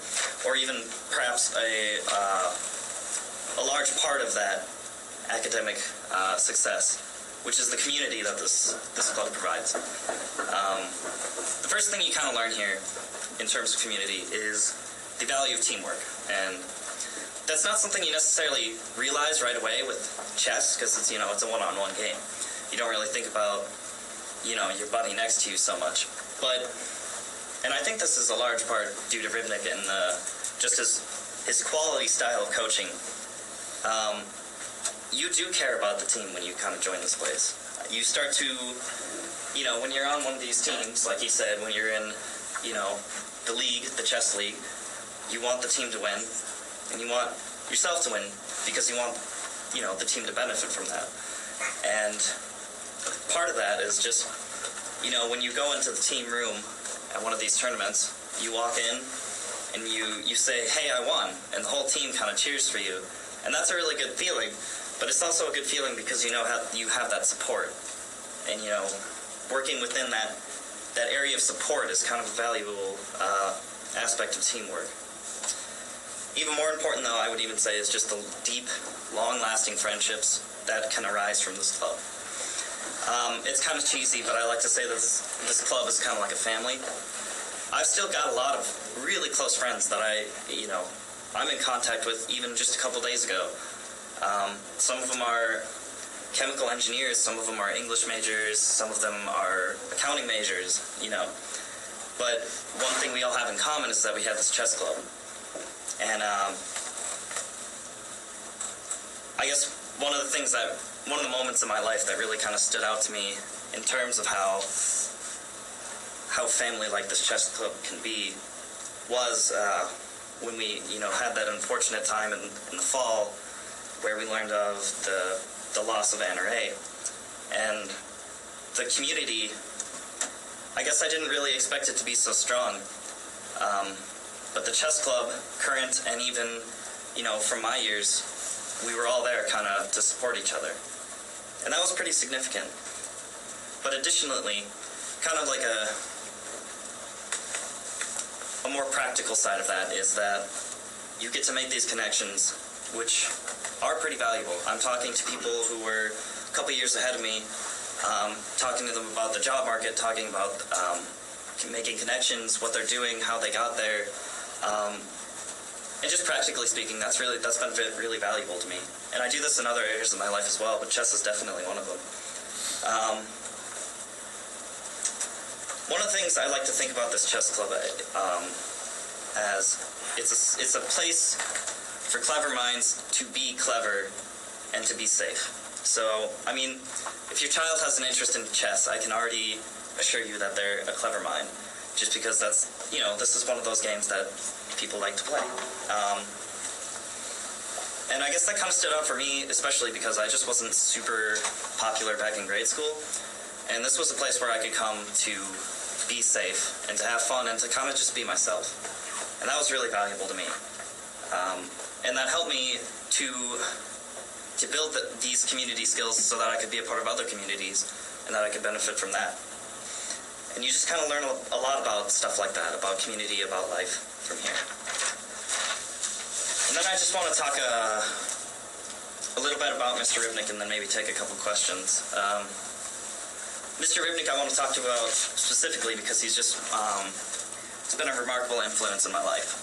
or even perhaps a large part of that academic success, which is the community that this club provides. The first thing you kind of learn here in terms of community is the value of teamwork, and that's not something you necessarily realize right away with chess, because it's a one-on-one game. You don't really think about your buddy next to you so much. And I think this is a large part due to Ribnik and just his quality style of coaching. You do care about the team when you kind of join this place. You start to, when you're on one of these teams, like he said, when you're in, the league, the chess league, you want the team to win, and you want yourself to win because you want, the team to benefit from that. And part of that is just, when you go into the team room at one of these tournaments, you walk in and you say, "Hey, I won," and the whole team kind of cheers for you. And that's a really good feeling, but it's also a good feeling because you have that support. And, working within that area of support is kind of a valuable aspect of teamwork. Even more important, though, I would even say, is just the deep, long-lasting friendships that can arise from this club. It's kind of cheesy, but I like to say that this club is kind of like a family. I've still got a lot of really close friends that I'm in contact with even just a couple days ago. Some of them are chemical engineers, some of them are English majors, some of them are accounting majors, But one thing we all have in common is that we have this chess club. And I guess one of the moments in my life that really kind of stood out to me in terms of how family like this chess club can be was when we had that unfortunate time in the fall where we learned of the loss of Anna Ray. And the community, I guess I didn't really expect it to be so strong, but the chess club, current, and even from my years, we were all there kind of to support each other. And that was pretty significant. But additionally, kind of like a more practical side of that is that you get to make these connections, which are pretty valuable. I'm talking to people who were a couple years ahead of me, talking to them about the job market, talking about making connections, what they're doing, how they got there. And just practically speaking, that's been really valuable to me. And I do this in other areas of my life as well, but chess is definitely one of them. One of the things I like to think about this chess club as it's a place for clever minds to be clever and to be safe. So, I mean, if your child has an interest in chess, I can already assure you that they're a clever mind, just because that's, this is one of those games that people like to play. And I guess that kind of stood out for me, especially because I just wasn't super popular back in grade school. And this was a place where I could come to be safe and to have fun and to kind of just be myself. And that was really valuable to me. And that helped me to build these community skills so that I could be a part of other communities and that I could benefit from that. And you just kind of learn a lot about stuff like that, about community, about life from here. And then I just want to talk a little bit about Mr. Ribnik and then maybe take a couple questions. Mr. Ribnik I want to talk to about specifically because he's just, it's been a remarkable influence in my life.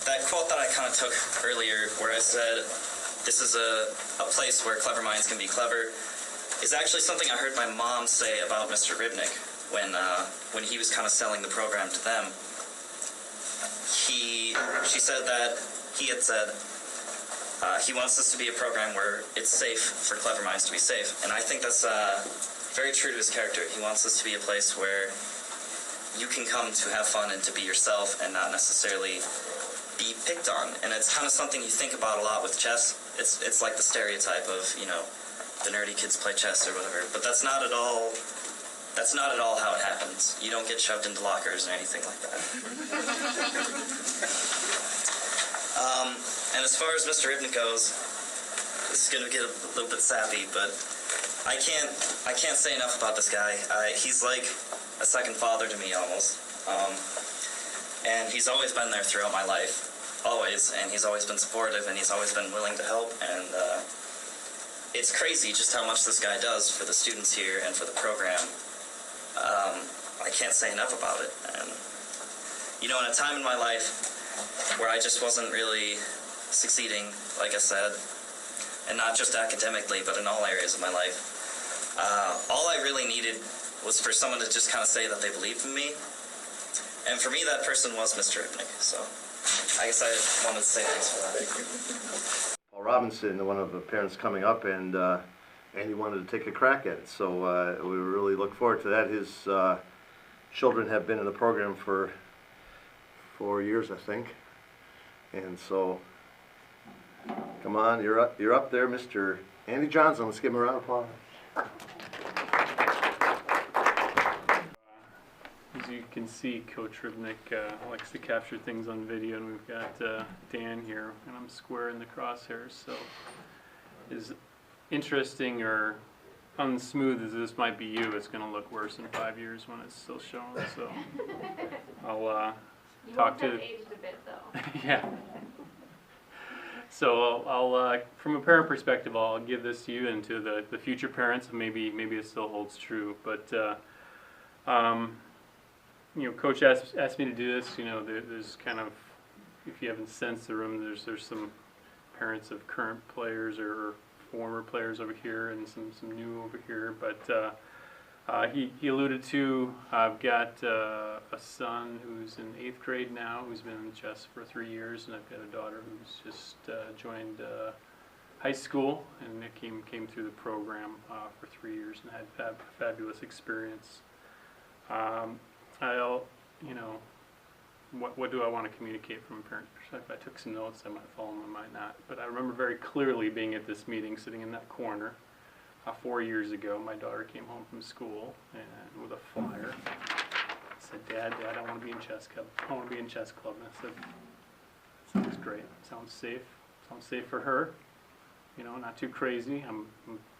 That quote that I kind of took earlier where I said, this is a place where clever minds can be clever, is actually something I heard my mom say about Mr. Ribnik when he was kind of selling the program to them. She said that he had said he wants this to be a program where it's safe for clever minds to be safe, and I think that's very true to his character. He wants this to be a place where you can come to have fun and to be yourself and not necessarily be picked on. And it's kind of something you think about a lot with chess. It's like the stereotype of, you know, the nerdy kids play chess or whatever. But that's not at all how it happens. You don't get shoved into lockers or anything like that. And as far as Mr. Ibnick goes, this is going to get a little bit sappy, but I can't say enough about this guy. He's like a second father to me almost. And he's always been there throughout my life, always, and he's always been supportive, and he's always been willing to help, and it's crazy just how much this guy does for the students here and for the program. I can't say enough about it. And, you know, in a time in my life where I just wasn't really succeeding, like I said, and not just academically, but in all areas of my life, all I really needed was for someone to just kind of say that they believed in me. And for me, that person was Mr. Ibnick. So I guess I wanted to say thanks for that. Paul Robinson, one of the parents coming up, and he wanted to take a crack at it. So we really look forward to that. His children have been in the program for 4 years, I think. And so, come on, you're up there, Mr. Andy Johnson. Let's give him a round of applause. As you can see, Coach Ribnick likes to capture things on video, and we've got Dan here, and I'm square in the crosshairs. So, as interesting or unsmooth as this might be you, it's going to look worse in 5 years when it's still shown. So, I'll talk to. Have aged a bit, though. Yeah. So I'll from a parent perspective, I'll give this to you and to the future parents. Maybe it still holds true, but you know, Coach asked me to do this. You know, there's kind of, if you haven't sensed the room, there's some parents of current players or former players over here, and some new over here. But he alluded to, I've got a son who's in 8th grade now, who's been in chess for 3 years, and I've got a daughter who's just joined high school, and Nick came through the program for 3 years and had fabulous experience. You know, what do I want to communicate from a parent's perspective? I took some notes. I might follow them, I might not. But I remember very clearly being at this meeting, sitting in that corner. 4 years ago, my daughter came home from school and with a flyer. Said, Dad, I want to be in chess club. I want to be in chess club. And I said, sounds great. Sounds safe. Sounds safe for her. You know, not too crazy. I'm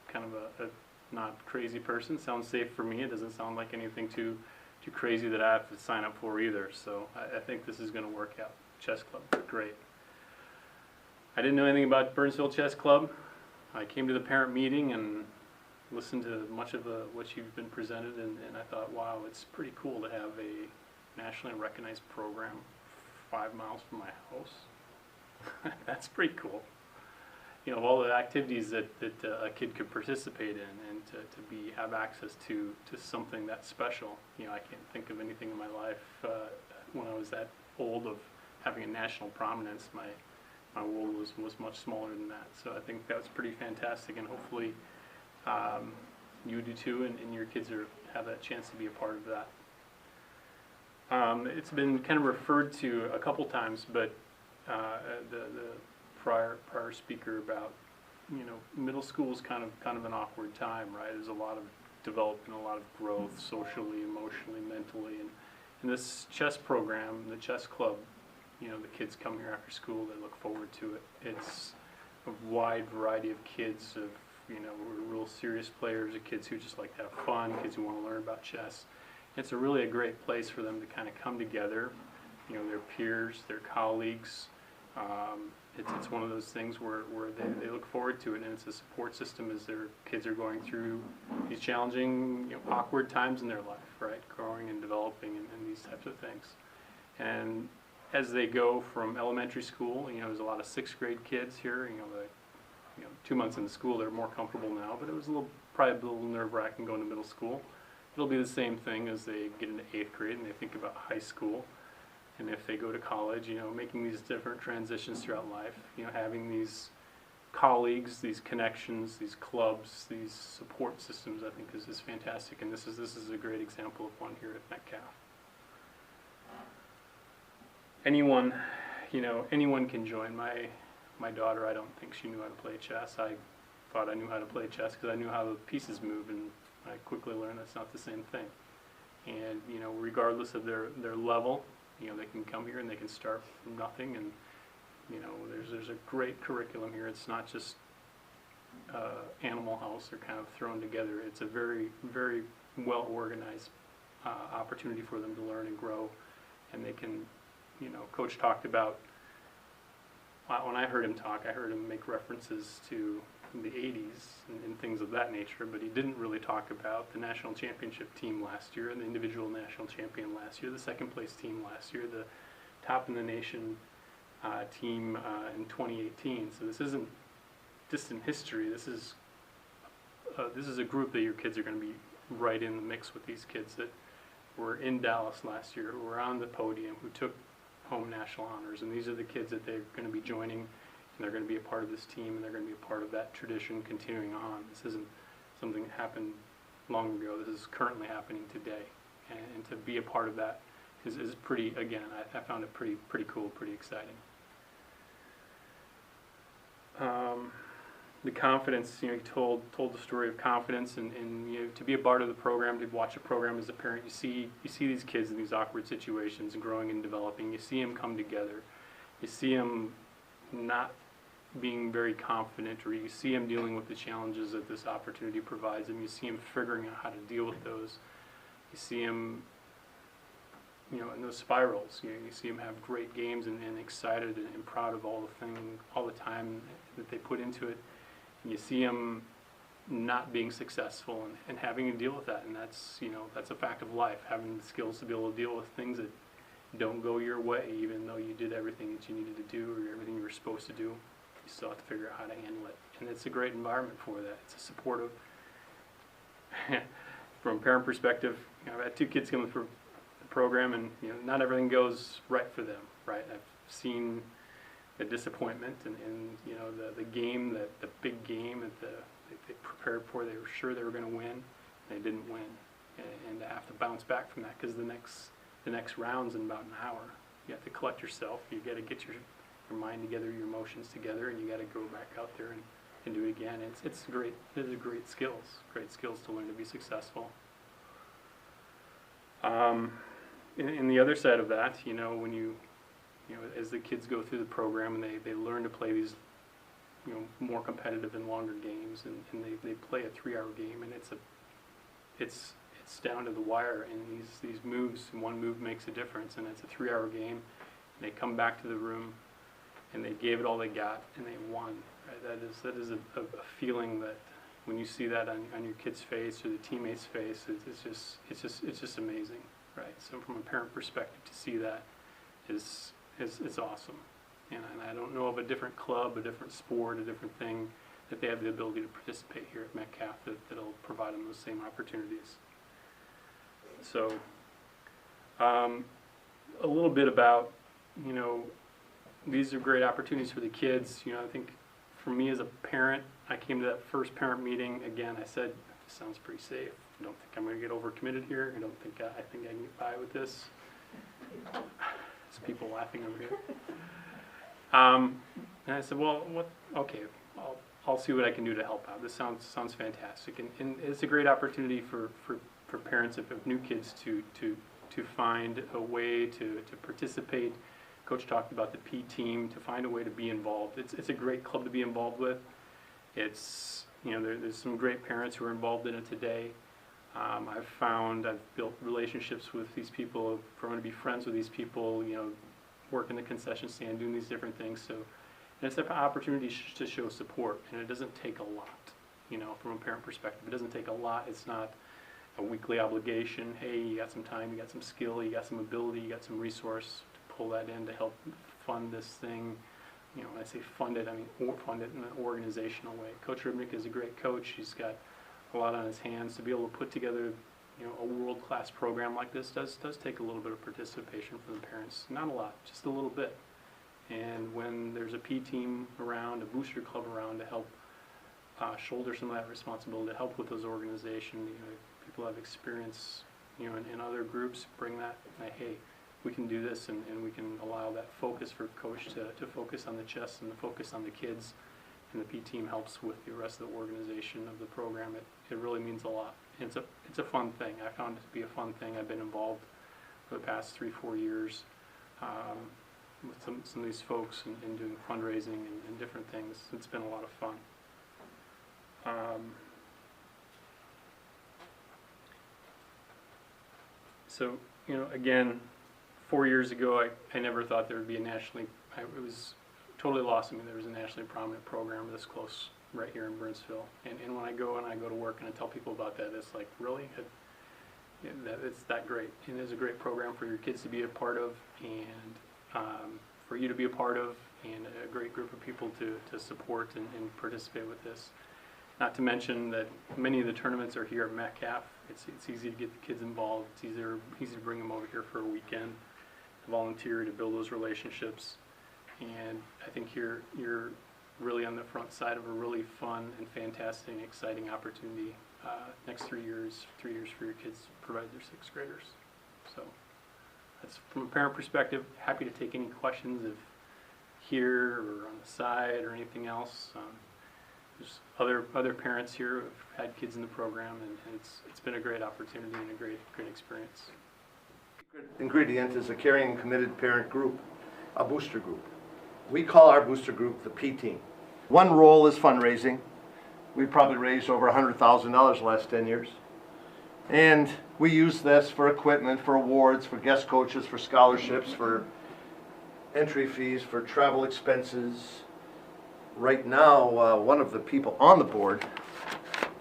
kind of a not crazy person. Sounds safe for me. It doesn't sound like anything too crazy that I have to sign up for either. So I think this is going to work out. Chess club, great. I didn't know anything about Burnsville Chess Club. I came to the parent meeting and listened to much of what you've been presented, and I thought, wow, it's pretty cool to have a nationally recognized program 5 miles from my house. That's pretty cool. You know, of all the activities that a kid could participate in, and to have access to something that special. You know, I can't think of anything in my life when I was that old of having a national prominence. My world was much smaller than that. So I think that's pretty fantastic, and hopefully you do too, and your kids have that chance to be a part of that. It's been kind of referred to a couple times, but the prior speaker about, you know, middle school is kind of an awkward time, right? There's a lot of development, a lot of growth socially, emotionally, mentally, and in this chess program, the chess club, you know, the kids come here after school, they look forward to it. It's a wide variety of kids, of, you know, real serious players, of kids who just like to have fun, kids who want to learn about chess. It's really a great place for them to kind of come together, you know, their peers, their colleagues. It's one of those things where they look forward to it, and it's a support system as their kids are going through these challenging, you know, awkward times in their life, right? Growing and developing and these types of things. And as they go from elementary school, you know, there's a lot of 6th grade kids here. You know, 2 months into school, they're more comfortable now, but it was probably a little nerve-wracking going to middle school. It'll be the same thing as they get into 8th grade and they think about high school. And if they go to college, you know, making these different transitions throughout life, you know, having these colleagues, these connections, these clubs, these support systems, I think is fantastic, and this is a great example of one here at Metcalf. Anyone, anyone can join. My daughter, I don't think she knew how to play chess. I thought I knew how to play chess because I knew how the pieces move, and I quickly learned that's not the same thing. And regardless of their level, they can come here and they can start from nothing. And there's a great curriculum here. It's not just Animal House. They're kind of thrown together. It's a very, very well organized opportunity for them to learn and grow. And they can, Coach talked about. When I heard him talk, I heard him make references to the 80s and things of that nature, but he didn't really talk about the national championship team last year, and the individual national champion last year, the second place team last year, the top in the nation team in 2018. So this isn't distant history. This is a group that your kids are going to be right in the mix with. These kids that were in Dallas last year, who were on the podium, who took home national honors, and these are the kids that they're going to be joining, and they're going to be a part of this team, and they're going to be a part of that tradition continuing on. This isn't something that happened long ago. This is currently happening today, and to be a part of that is pretty. Again, I found it pretty cool, pretty exciting. The confidence, he told the story of confidence, and to be a part of the program, to watch a program as a parent, you see these kids in these awkward situations and growing and developing. You see them come together. You see them not being very confident, or you see them dealing with the challenges that this opportunity provides them. You see them figuring out how to deal with those. You see them, in those spirals. You see them have great games and excited and proud of all the time that they put into it. And you see them not being successful and having to deal with that, and that's a fact of life. Having the skills to be able to deal with things that don't go your way, even though you did everything that you needed to do or everything you were supposed to do, you still have to figure out how to handle it. And it's a great environment for that. It's a supportive. From a parent perspective, I've had two kids come through the program, and not everything goes right for them. Right, I've seen the disappointment and the game, the big game that they prepared for. They were sure they were going to win, and they didn't win, and to have to bounce back from that, because the next round's in about an hour. You have to collect yourself. You got to get your mind together, your emotions together, and you got to go back out there and do it again. It's great. These are great skills to learn to be successful. In the other side of that, when as the kids go through the program and they learn to play these, more competitive and longer games, and they play a 3-hour game, and it's down to the wire, and these moves, one move makes a difference, and it's a 3-hour game, and they come back to the room, and they gave it all they got, and they won. Right? That is a feeling that when you see that on your kid's face or the teammate's face, it's just amazing, right? So from a parent perspective, to see that is awesome. And I don't know of a different club, a different sport, a different thing that they have the ability to participate here at Metcalf that'll provide them those same opportunities. So a little bit about, these are great opportunities for the kids. I think for me as a parent, I came to that first parent meeting. Again, I said, this sounds pretty safe. I don't think I'm going to get overcommitted here. I think I can get by with this. There's people laughing over here. And I said, well, okay, I'll see what I can do to help out. This sounds fantastic. And it's a great opportunity for parents of new kids to find a way to participate. Coach talked about the P team, to find a way to be involved. It's a great club to be involved with. It's, there's some great parents who are involved in it today. I've built relationships with these people, I've grown to be friends with these people, work in the concession stand, doing these different things. So, and it's an opportunity to show support, and it doesn't take a lot, from a parent perspective. It doesn't take a lot. It's not a weekly obligation. Hey, you got some time, you got some skill, you got some ability, you got some resource to pull that in to help fund this thing. When I say fund it, I mean fund it in an organizational way. Coach Ribnick is a great coach. He's got a lot on his hands. To be able to put together, a world-class program like this does take a little bit of participation from the parents. Not a lot, just a little bit. And when there's a P team around, a booster club around to help shoulder some of that responsibility, to help with those organizations, people have experience, in other groups, bring that, like, hey, we can do this, and we can allow that focus for coach to focus on the chess and to focus on the kids, and the P team helps with the rest of the organization of the program. It really means a lot. It's a fun thing. I found it to be a fun thing. I've been involved for the past 3-4 years with some of these folks and doing fundraising and different things. It's been a lot of fun. So, again, 4 years ago, I never thought there would be a nationally, it was totally lost to me there was a nationally prominent program this close right here in Burnsville. And when I go to work and I tell people about that, it's like, really? It's that great. And it's a great program for your kids to be a part of, and for you to be a part of, and a great group of people to support and participate with this. Not to mention that many of the tournaments are here at Metcalf. It's easy to get the kids involved. It's easy to bring them over here for a weekend, to volunteer, to build those relationships. And I think you're really on the front side of a really fun and fantastic and exciting opportunity next 3 years for your kids to provide their 6th graders. So that's from a parent perspective. Happy to take any questions if here or on the side or anything else. There's other parents here who have had kids in the program, and it's been a great opportunity and a great experience. Ingredient is a caring and committed parent group, a booster group. We call our booster group the P team. One role is fundraising. We've probably raised over $100,000 the last 10 years. And we use this for equipment, for awards, for guest coaches, for scholarships, for entry fees, for travel expenses. Right now, one of the people on the board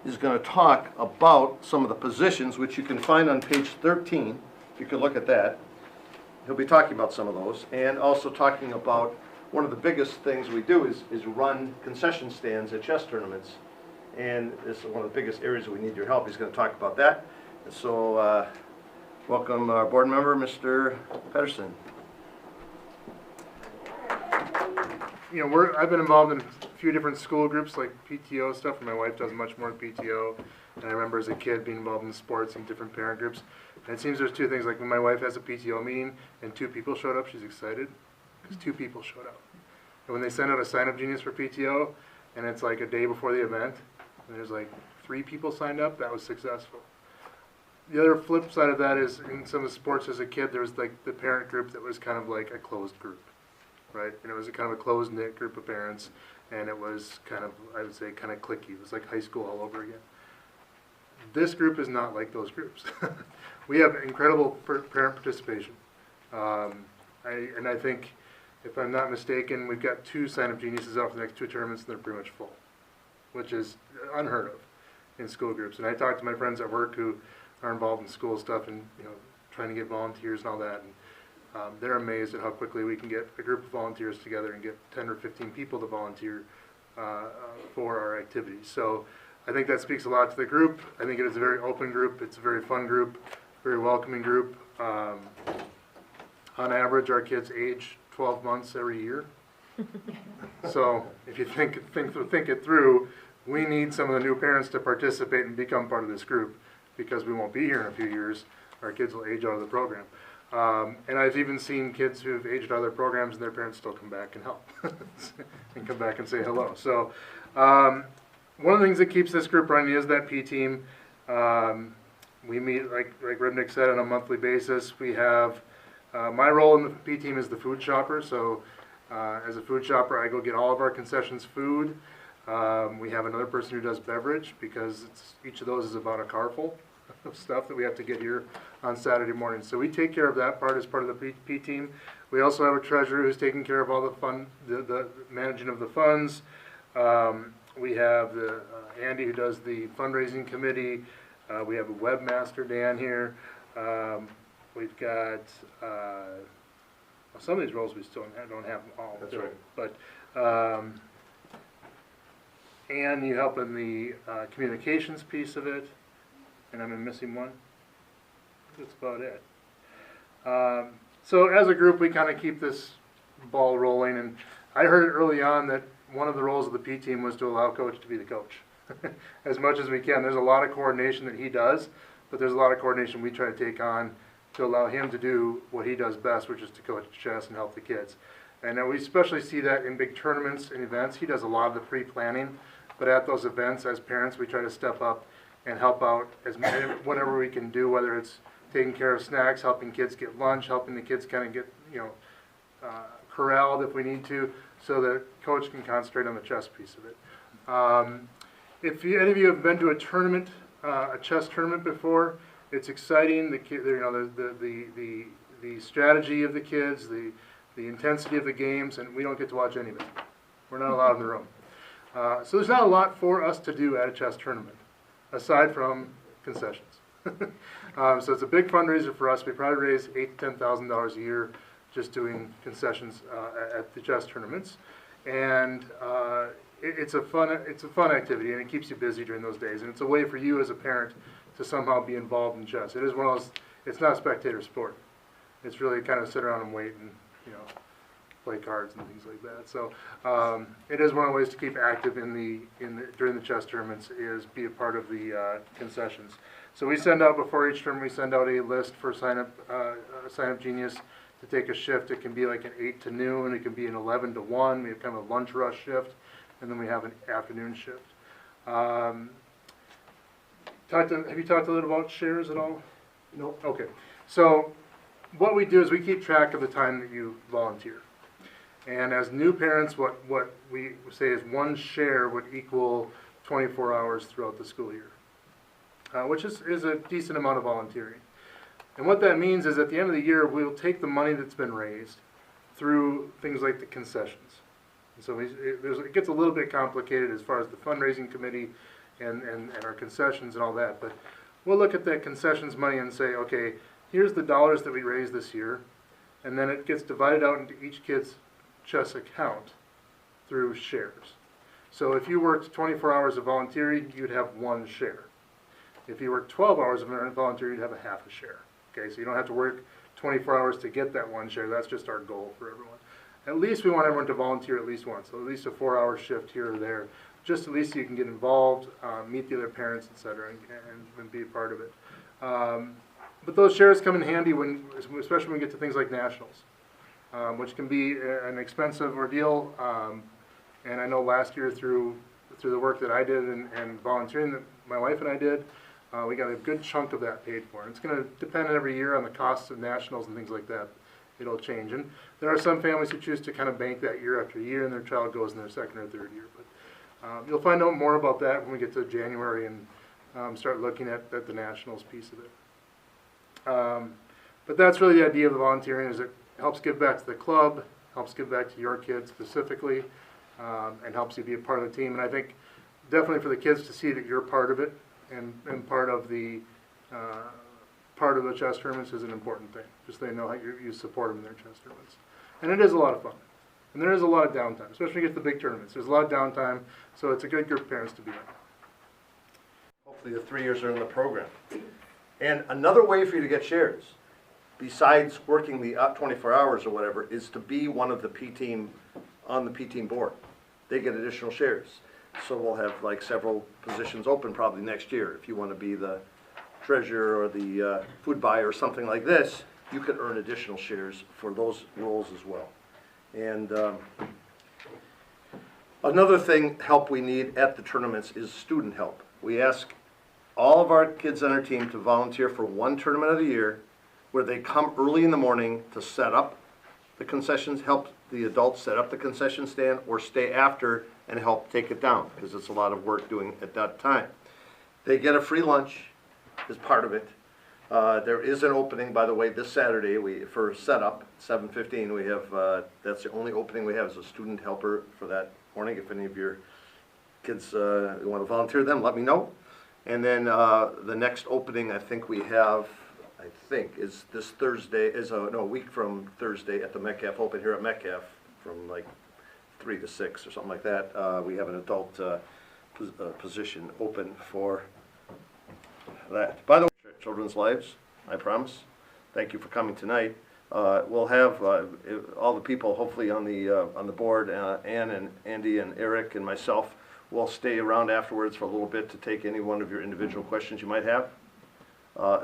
is going to talk about some of the positions, which you can find on page 13. If you could look at that. He'll be talking about some of those, and also talking about one of the biggest things we do is run concession stands at chess tournaments. And this is one of the biggest areas that we need your help. He's going to talk about that. And so, welcome our board member, Mr. Pedersen. I've been involved in a few different school groups, like PTO stuff, and my wife does much more PTO. And I remember as a kid being involved in sports and different parent groups. And it seems there's two things, like when my wife has a PTO meeting and 2 people showed up, she's excited because 2 people showed up. And when they send out a sign-up genius for PTO, and it's like a day before the event, and there's like 3 people signed up, that was successful. The other flip side of that is in some of the sports as a kid, there was like the parent group that was kind of like a closed group. Right, and it was a kind of a closed-knit group of parents, and it was kind of, I would say, kind of cliquey. It was like high school all over again. This group is not like those groups. We have incredible parent participation. I think, if I'm not mistaken, we've got 2 sign-up geniuses out for the next 2 tournaments, and they're pretty much full, which is unheard of in school groups. And I talk to my friends at work who are involved in school stuff and trying to get volunteers and all that. And, they're amazed at how quickly we can get a group of volunteers together and get 10 or 15 people to volunteer for our activities. So I think that speaks a lot to the group. I think it is a very open group. It's a very fun group, very welcoming group. On average, our kids age 12 months every year. So if you think it through, we need some of the new parents to participate and become part of this group, because we won't be here in a few years. Our kids will age out of the program. And I've even seen kids who've aged out of their programs and their parents still come back and help and come back and say hello. So one of the things that keeps this group running is that P team. We meet, like Ribnick said, on a monthly basis. We have, my role in the P team is the food shopper. So as a food shopper, I go get all of our concessions food. We have another person who does beverage, because each of those is about a car full of stuff that we have to get here on Saturday morning. So we take care of that part as part of the P team. We also have a treasurer who's taking care of all the managing of the funds. We have Andy, who does the fundraising committee. We have a webmaster, Dan, here. We've got some of these roles we still don't have all. That's right. But and you help in the communications piece of it. And I'm missing one. That's about it. So as a group, we kind of keep this ball rolling. And I heard it early on that one of the roles of the P team was to allow coach to be the coach as much as we can. There's a lot of coordination that he does, but there's a lot of coordination we try to take on to allow him to do what he does best, which is to coach chess and help the kids. And we especially see that in big tournaments and events. He does a lot of the pre-planning, but at those events, as parents, we try to step up and help out as many, whatever we can do, whether it's taking care of snacks, helping kids get lunch, helping the kids kind of get, corralled if we need to, so that coach can concentrate on the chess piece of it. If any of you have been to a tournament, a chess tournament before, it's exciting. The strategy of the kids, the intensity of the games, and we don't get to watch any of it. We're not allowed in the room. So there's not a lot for us to do at a chess tournament, aside from concessions. So it's a big fundraiser for us. We probably raise $8,000 to $10,000 a year just doing concessions at the chess tournaments, and it's a fun activity, and it keeps you busy during those days. And it's a way for you as a parent to somehow be involved in chess. It is one of those. It's not a spectator sport. It's really kind of sit around and wait and play cards and things like that. So it is one of the ways to keep active during the chess tournaments is be a part of the concessions. So we send out before each tournament. We send out a list for sign up Genius to take a shift. It can be like an 8 to noon. It can be an 11 to 1. We have kind of a lunch rush shift, and then we have an afternoon shift. Have you talked a little about shares at all? No. Okay. So what we do is we keep track of the time that you volunteer. And as new parents, what we say is one share would equal 24 hours throughout the school year, which is a decent amount of volunteering. And what that means is at the end of the year, we'll take the money that's been raised through things like the concessions. And so it gets a little bit complicated as far as the fundraising committee and our concessions and all that. But we'll look at that concessions money and say, okay, here's the dollars that we raised this year, and then it gets divided out into each kid's chess account through shares. So if you worked 24 hours of volunteering, you'd have one share. If you worked 12 hours of volunteering, you'd have a half a share. Okay, so you don't have to work 24 hours to get that one share. That's just our goal for everyone. At least we want everyone to volunteer at least once, so at least a 4-hour shift here or there, just at least so you can get involved, meet the other parents, etc., and be a part of it. But those shares come in handy especially when we get to things like nationals, which can be an expensive ordeal. And I know last year through the work that I did and volunteering that my wife and I did, we got a good chunk of that paid for. And it's going to depend every year on the costs of nationals and things like that. It'll change. And there are some families who choose to kind of bank that year after year, and their child goes in their second or third year. But you'll find out more about that when we get to January and start looking at the nationals piece of it. But that's really the idea of the volunteering, is it helps give back to the club, helps give back to your kids specifically, and helps you be a part of the team. And I think definitely for the kids to see that you're part of it and part of the chess tournaments is an important thing. Just so they know how you support them in their chess tournaments. And it is a lot of fun. And there is a lot of downtime, especially when you get to the big tournaments. There's a lot of downtime, so it's a good group of parents to be in. Hopefully the 3 years are in the program. And another way for you to get shares, besides working the 24 hours or whatever, is to be one of the P team on the P team board. They get additional shares. So we'll have like several positions open probably next year. If you want to be the treasurer or the food buyer or something like this, you could earn additional shares for those roles as well. And another help we need at the tournaments is student help. We ask all of our kids on our team to volunteer for one tournament of the year where they come early in the morning to set up the concessions, help the adults set up the concession stand, or stay after and help take it down, because it's a lot of work doing at that time. They get a free lunch as part of it. There is an opening, by the way, this Saturday for setup, 7:15. We have that's the only opening we have as a student helper for that morning. If any of your kids want to volunteer them, let me know. And then the next opening I think we have, is this Thursday, a week from Thursday at the Metcalf Open here at Metcalf from like 3 to 6 or something like that. We have an adult position open for that. By the way, Children's Lives, I promise. Thank you for coming tonight. We'll have all the people, hopefully on the board, Ann and Andy and Eric and myself, will stay around afterwards for a little bit to take any one of your individual questions you might have.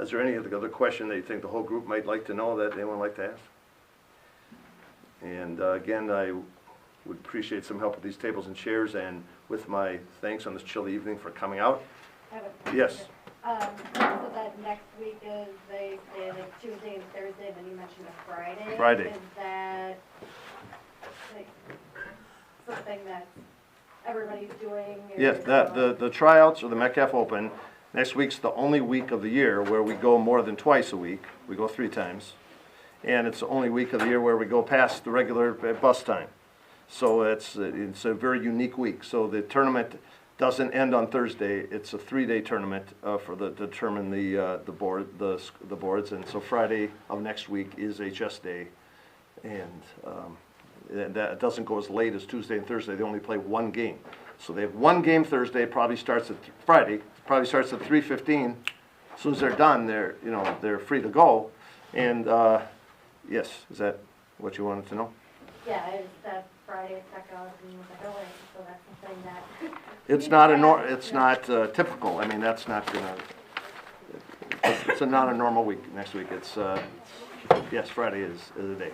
Is there any other question that you think the whole group might like to know that anyone would like to ask? And again, I would appreciate some help with these tables and chairs, and with my thanks on this chilly evening for coming out. I have a question. Yes. So that next week is, they say like Tuesday and Thursday, then you mentioned a Friday. Friday. Is that like something that everybody's doing? Or Yes, the tryouts or the Metcalf Open, next week's the only week of the year where we go more than twice a week. We go 3 times. And it's the only week of the year where we go past the regular bus time. So it's a very unique week. So the tournament doesn't end on Thursday. It's a 3-day tournament to determine the boards. And so Friday of next week is HS Day, and that doesn't go as late as Tuesday and Thursday. They only play 1 game. So they have 1 game Thursday. Probably starts at Friday. Probably starts at 3:15. As soon as they're done, they're free to go. And yes, is that what you wanted to know? Yeah, it's that Friday checkout and the billing, so that's something that. It's not typical. I mean, that's not gonna. It's not a normal week next week. It's yes, Friday is the day.